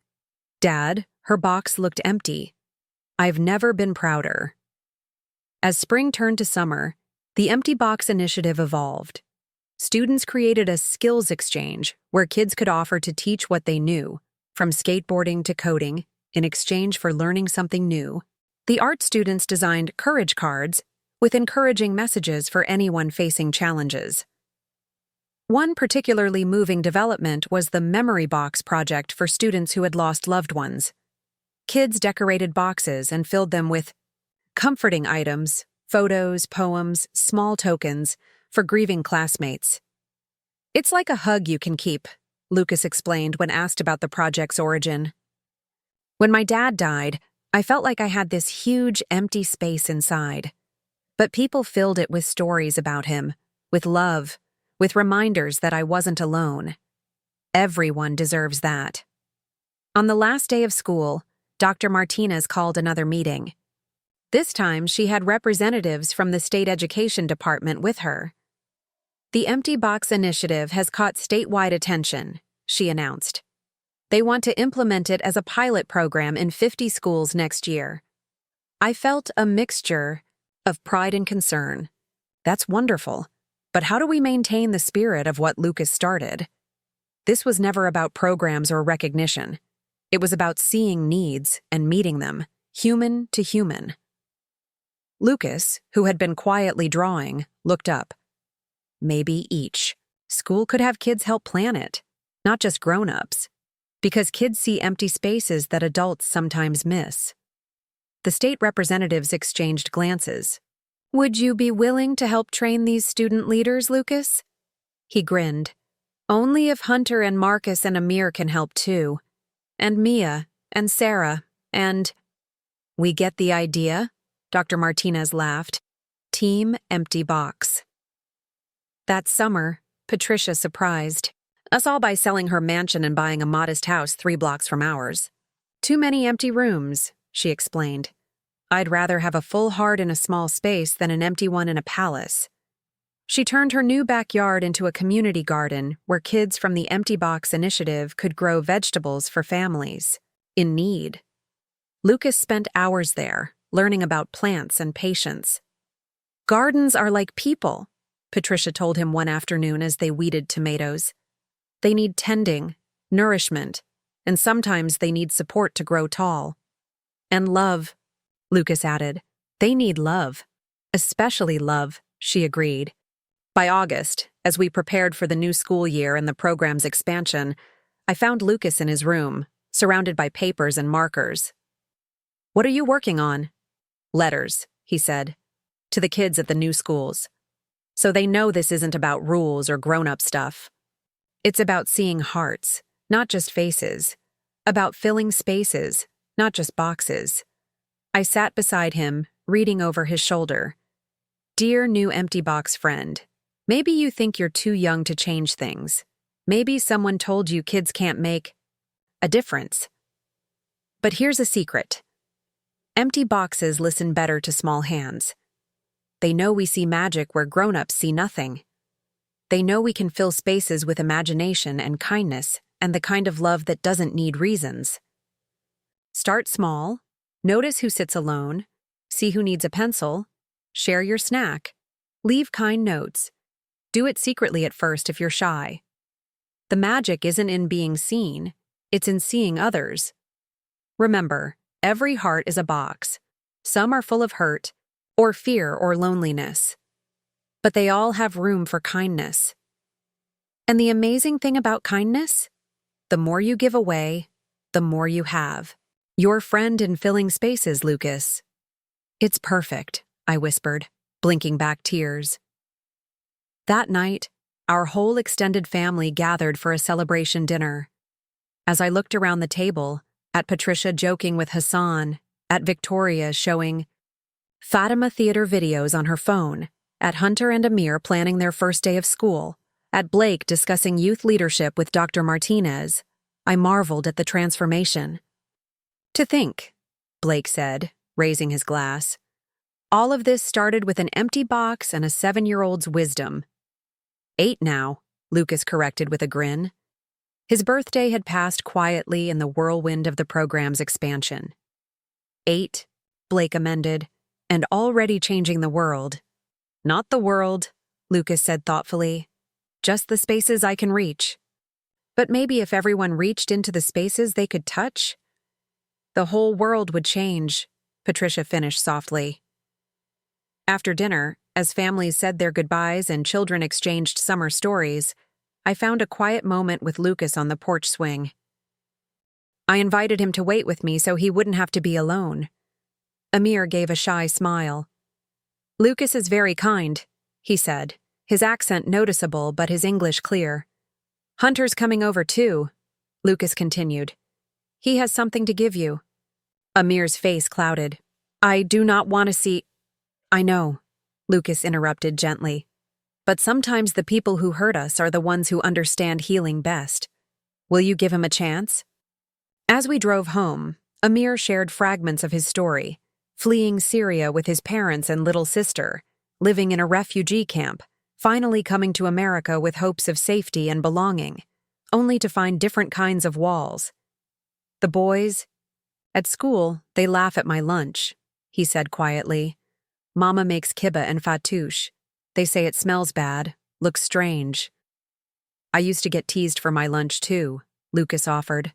"Dad, her box looked empty. I've never been prouder." As spring turned to summer, the Empty Box Initiative evolved. Students created a skills exchange where kids could offer to teach what they knew, from skateboarding to coding, in exchange for learning something new. The art students designed courage cards with encouraging messages for anyone facing challenges. One particularly moving development was the Memory Box project for students who had lost loved ones. Kids decorated boxes and filled them with comforting items, photos, poems, small tokens for grieving classmates. "It's like a hug you can keep," Lucas explained when asked about the project's origin. "When my dad died, I felt like I had this huge empty space inside. But people filled it with stories about him, with love, with reminders that I wasn't alone. Everyone deserves that." On the last day of school, Dr. Martinez called another meeting. This time, she had representatives from the state education department with her. "The Empty Box Initiative has caught statewide attention," she announced. "They want to implement it as a pilot program in 50 schools next year." I felt a mixture of pride and concern. That's wonderful, but how do we maintain the spirit of what Lucas started? This was never about programs or recognition. It was about seeing needs and meeting them, human to human. Lucas, who had been quietly drawing, looked up. Maybe each school could have kids help plan it, not just grown-ups. Because kids see empty spaces that adults sometimes miss. The state representatives exchanged glances. Would you be willing to help train these student leaders, Lucas? He grinned. Only if Hunter and Marcus and Amir can help too. And Mia, and Sarah, and… We get the idea? Dr. Martinez laughed. Team Empty Box. That summer, Patricia surprised us all by selling her mansion and buying a modest house 3 blocks from ours. Too many empty rooms, she explained. I'd rather have a full heart in a small space than an empty one in a palace. She turned her new backyard into a community garden where kids from the Empty Box initiative could grow vegetables for families in need. Lucas spent hours there, learning about plants and patience. Gardens are like people, Patricia told him one afternoon as they weeded tomatoes. They need tending, nourishment, and sometimes they need support to grow tall. And love, Lucas added. They need love. Especially love, she agreed. By August, as we prepared for the new school year and the program's expansion, I found Lucas in his room, surrounded by papers and markers. What are you working on? Letters, he said, to the kids at the new schools. So they know this isn't about rules or grown-up stuff. It's about seeing hearts, not just faces. About filling spaces, not just boxes. I sat beside him, reading over his shoulder. Dear new Empty Box friend, maybe you think you're too young to change things. Maybe someone told you kids can't make a difference. But here's a secret. Empty boxes listen better to small hands. They know we see magic where grown-ups see nothing. They know we can fill spaces with imagination and kindness and the kind of love that doesn't need reasons. Start small, notice who sits alone, see who needs a pencil, share your snack, leave kind notes. Do it secretly at first if you're shy. The magic isn't in being seen, it's in seeing others. Remember, every heart is a box. Some are full of hurt, or fear or loneliness. But they all have room for kindness. And the amazing thing about kindness? The more you give away, the more you have. Your friend in filling spaces, Lucas. It's perfect, I whispered, blinking back tears. That night, our whole extended family gathered for a celebration dinner. As I looked around the table, at Patricia joking with Hassan, at Victoria showing Fatima theater videos on her phone, at Hunter and Amir planning their first day of school, at Blake discussing youth leadership with Dr. Martinez, I marveled at the transformation. To think, Blake said, raising his glass. All of this started with an empty box and a 7-year-old's wisdom. 8 now, Lucas corrected with a grin. His birthday had passed quietly in the whirlwind of the program's expansion. 8, Blake amended, and already changing the world. Not the world, Lucas said thoughtfully. Just the spaces I can reach. But maybe if everyone reached into the spaces they could touch, the whole world would change, Patricia finished softly. After dinner, as families said their goodbyes and children exchanged summer stories, I found a quiet moment with Lucas on the porch swing. I invited him to wait with me so he wouldn't have to be alone. Amir gave a shy smile. Lucas is very kind, he said, his accent noticeable but his English clear. Hunter's coming over too, Lucas continued. He has something to give you. Amir's face clouded. I do not want to see… I know, Lucas interrupted gently. But sometimes the people who hurt us are the ones who understand healing best. Will you give him a chance? As we drove home, Amir shared fragments of his story, fleeing Syria with his parents and little sister, living in a refugee camp, finally coming to America with hopes of safety and belonging, only to find different kinds of walls. The boys… At school, they laugh at my lunch, he said quietly. Mama makes kibbeh and fattoush. They say it smells bad, looks strange. I used to get teased for my lunch too, Lucas offered.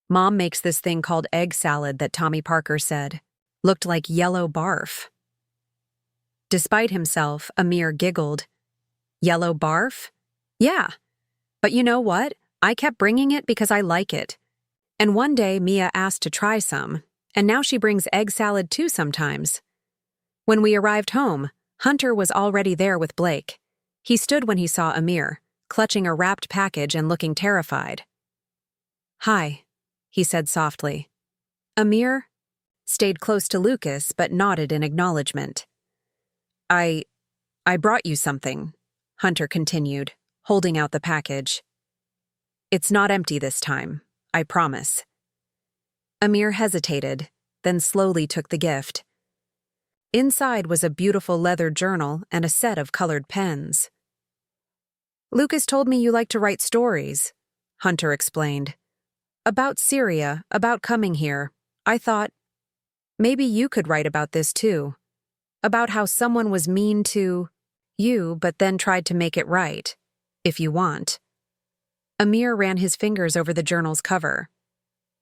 Mom makes this thing called egg salad that Tommy Parker said looked like yellow barf. Despite himself, Amir giggled. Yellow barf? Yeah. But you know what? I kept bringing it because I like it. And one day Mia asked to try some, and now she brings egg salad too sometimes. When we arrived home, Hunter was already there with Blake. He stood when he saw Amir, clutching a wrapped package and looking terrified. "Hi," he said softly. Amir stayed close to Lucas but nodded in acknowledgement. I brought you something," Hunter continued, holding out the package. "It's not empty this time, I promise." Amir hesitated, then slowly took the gift. Inside was a beautiful leather journal and a set of colored pens. "Lucas told me you like to write stories," Hunter explained. "About Syria, about coming here. I thought, maybe you could write about this too. About how someone was mean to you but then tried to make it right, if you want." Amir ran his fingers over the journal's cover.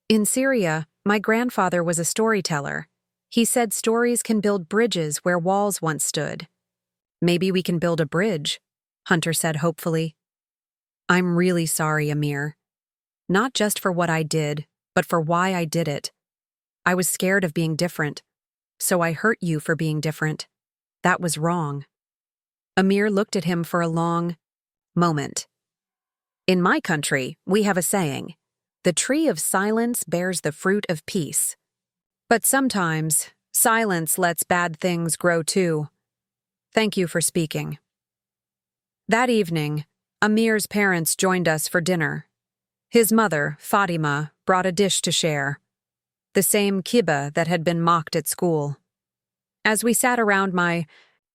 "In Syria, my grandfather was a storyteller. He said stories can build bridges where walls once stood." "Maybe we can build a bridge," Hunter said hopefully. "I'm really sorry, Amir. Not just for what I did, but for why I did it. I was scared of being different, so I hurt you for being different. That was wrong." Amir looked at him for a long moment. "In my country, we have a saying, 'The tree of silence bears the fruit of peace.' But sometimes, silence lets bad things grow too. Thank you for speaking." That evening, Amir's parents joined us for dinner. His mother, Fatima, brought a dish to share. The same kibbeh that had been mocked at school. As we sat around my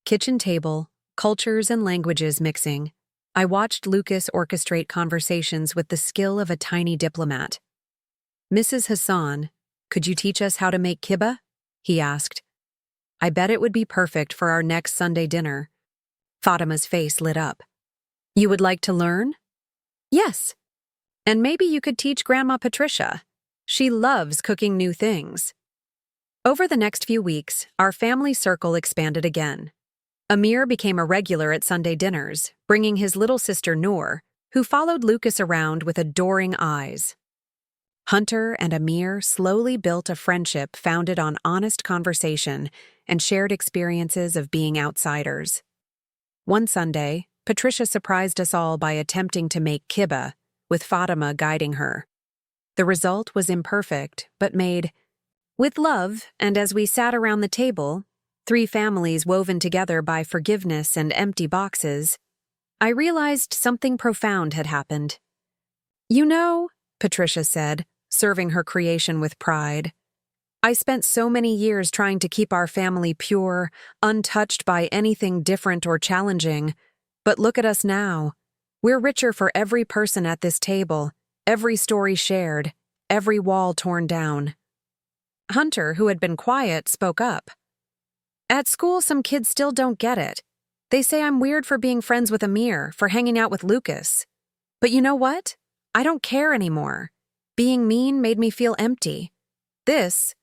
kitchen table, cultures and languages mixing, I watched Lucas orchestrate conversations with the skill of a tiny diplomat. "Mrs. Hassan, could you teach us how to make kibbeh?" he asked. "I bet it would be perfect for our next Sunday dinner." Fatima's face lit up. "You would like to learn?" "Yes. And maybe you could teach Grandma Patricia. She loves cooking new things." Over the next few weeks, our family circle expanded again. Amir became a regular at Sunday dinners, bringing his little sister Noor, who followed Lucas around with adoring eyes. Hunter and Amir slowly built a friendship founded on honest conversation and shared experiences of being outsiders. One Sunday, Patricia surprised us all by attempting to make kibbeh, with Fatima guiding her. The result was imperfect, but made with love, and as we sat around the table, 3 families woven together by forgiveness and empty boxes, I realized something profound had happened. "You know," Patricia said, serving her creation with pride, "I spent so many years trying to keep our family pure, untouched by anything different or challenging. But look at us now. We're richer for every person at this table, every story shared, every wall torn down." Hunter, who had been quiet, spoke up. "At school, some kids still don't get it. They say I'm weird for being friends with Amir, for hanging out with Lucas. But you know what? I don't care anymore. Being mean made me feel empty. This,"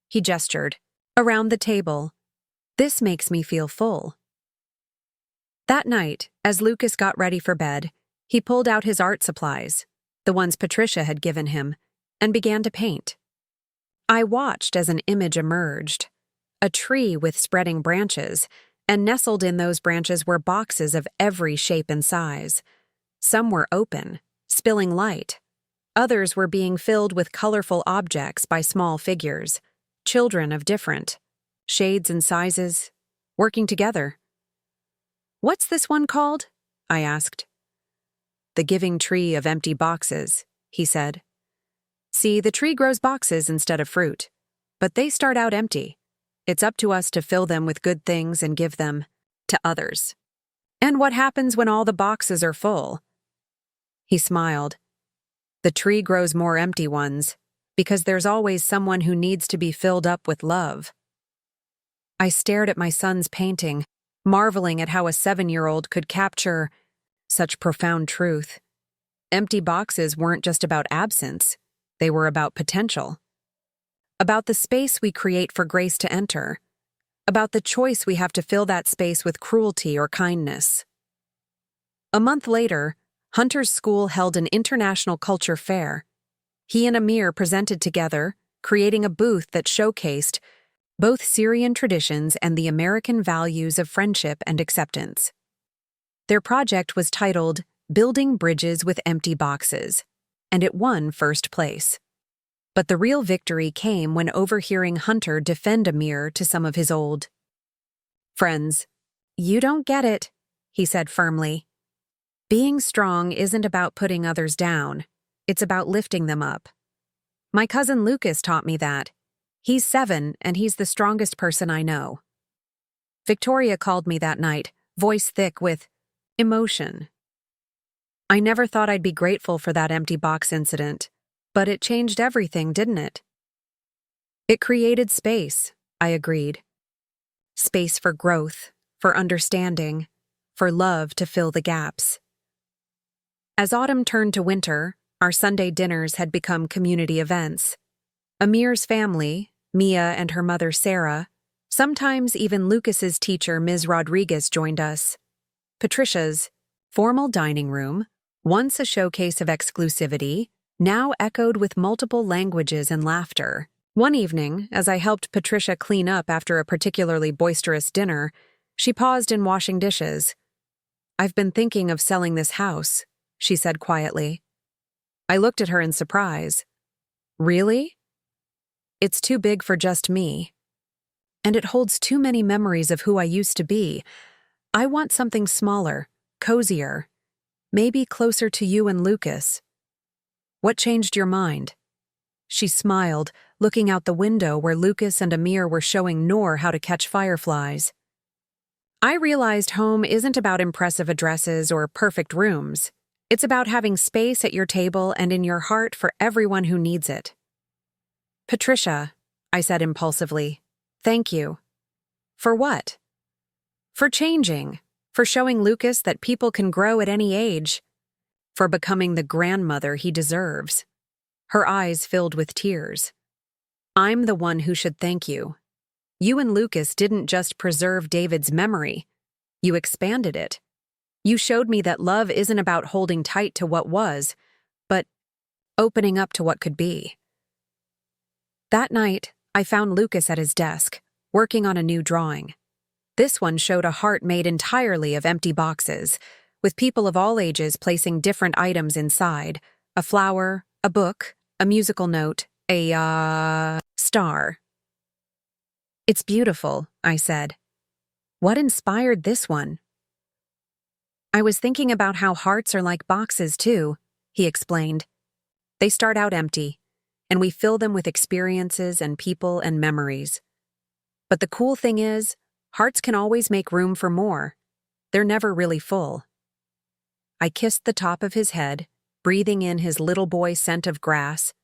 he gestured, around the table, "this makes me feel full." That night, as Lucas got ready for bed, he pulled out his art supplies, the ones Patricia had given him, and began to paint. I watched as an image emerged, a tree with spreading branches, and nestled in those branches were boxes of every shape and size. Some were open, spilling light. Others were being filled with colorful objects by small figures, children of different shades and sizes, working together. "What's this one called?" I asked. "The giving tree of empty boxes," he said. "See, the tree grows boxes instead of fruit, but they start out empty. It's up to us to fill them with good things and give them to others." "And what happens when all the boxes are full?" He smiled. "The tree grows more empty ones, because there's always someone who needs to be filled up with love." I stared at my son's painting, marveling at how a 7-year-old could capture such profound truth. Empty boxes weren't just about absence, they were about potential. About the space we create for grace to enter. About the choice we have to fill that space with cruelty or kindness. A month later, Hunter's school held an international culture fair. He and Amir presented together, creating a booth that showcased both Syrian traditions and the American values of friendship and acceptance. Their project was titled Building Bridges with Empty Boxes, and it won first place. But the real victory came when overhearing Hunter defend Amir to some of his old friends. "You don't get it," he said firmly. "Being strong isn't about putting others down. It's about lifting them up. My cousin Lucas taught me that. He's 7, and he's the strongest person I know." Victoria called me that night, voice thick with emotion. I never thought I'd be grateful for that empty box incident, but it changed everything, didn't it? It created space, I agreed. Space for growth, for understanding, for love to fill the gaps. As autumn turned to winter, our Sunday dinners had become community events. Amir's family, Mia and her mother Sarah, sometimes even Lucas's teacher Ms. Rodriguez joined us. Patricia's formal dining room, once a showcase of exclusivity, now echoed with multiple languages and laughter. One evening, as I helped Patricia clean up after a particularly boisterous dinner, she paused in washing dishes. "I've been thinking of selling this house," she said quietly. I looked at her in surprise. "Really?" "It's too big for just me. And it holds too many memories of who I used to be. I want something smaller, cozier, maybe closer to you and Lucas." "What changed your mind?" She smiled, looking out the window where Lucas and Amir were showing Noor how to catch fireflies. "I realized home isn't about impressive addresses or perfect rooms. It's about having space at your table and in your heart for everyone who needs it." "Patricia," I said impulsively, "thank you." "For what?" "For changing, for showing Lucas that people can grow at any age, for becoming the grandmother he deserves." Her eyes filled with tears. "I'm the one who should thank you. You and Lucas didn't just preserve David's memory. You expanded it. You showed me that love isn't about holding tight to what was, but opening up to what could be." That night, I found Lucas at his desk, working on a new drawing. This one showed a heart made entirely of empty boxes, with people of all ages placing different items inside: a flower, a book, a musical note, a star. "It's beautiful," I said. "What inspired this one?" "I was thinking about how hearts are like boxes too," he explained. "They start out empty, and we fill them with experiences and people and memories. But the cool thing is, hearts can always make room for more. They're never really full." I kissed the top of his head, breathing in his little boy scent of grass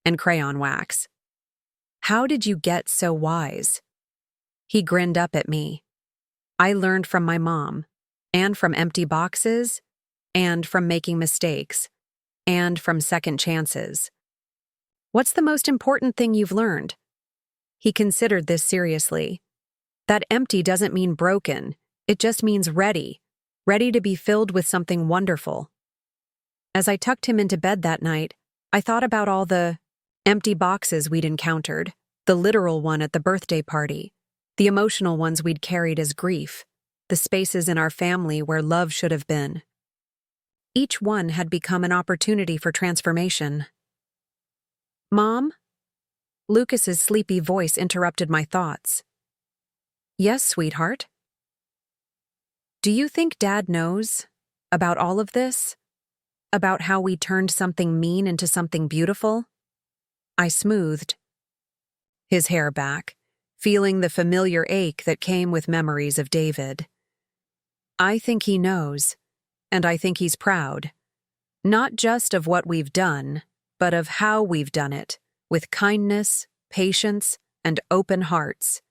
and crayon wax. "How did you get so wise?" He grinned up at me. "I learned from my mom, and from empty boxes, and from making mistakes, and from second chances." "What's the most important thing you've learned?" He considered this seriously. "That empty doesn't mean broken, it just means ready to be filled with something wonderful." As I tucked him into bed that night, I thought about all the empty boxes we'd encountered, the literal one at the birthday party, the emotional ones we'd carried as grief, the spaces in our family where love should have been. Each one had become an opportunity for transformation. "Mom?" Lucas's sleepy voice interrupted my thoughts. "Yes, sweetheart?" "Do you think Dad knows about all of this? About how we turned something mean into something beautiful?" I smoothed his hair back, feeling the familiar ache that came with memories of David. "I think he knows, and I think he's proud. Not just of what we've done, but of how we've done it, with kindness, patience, and open hearts.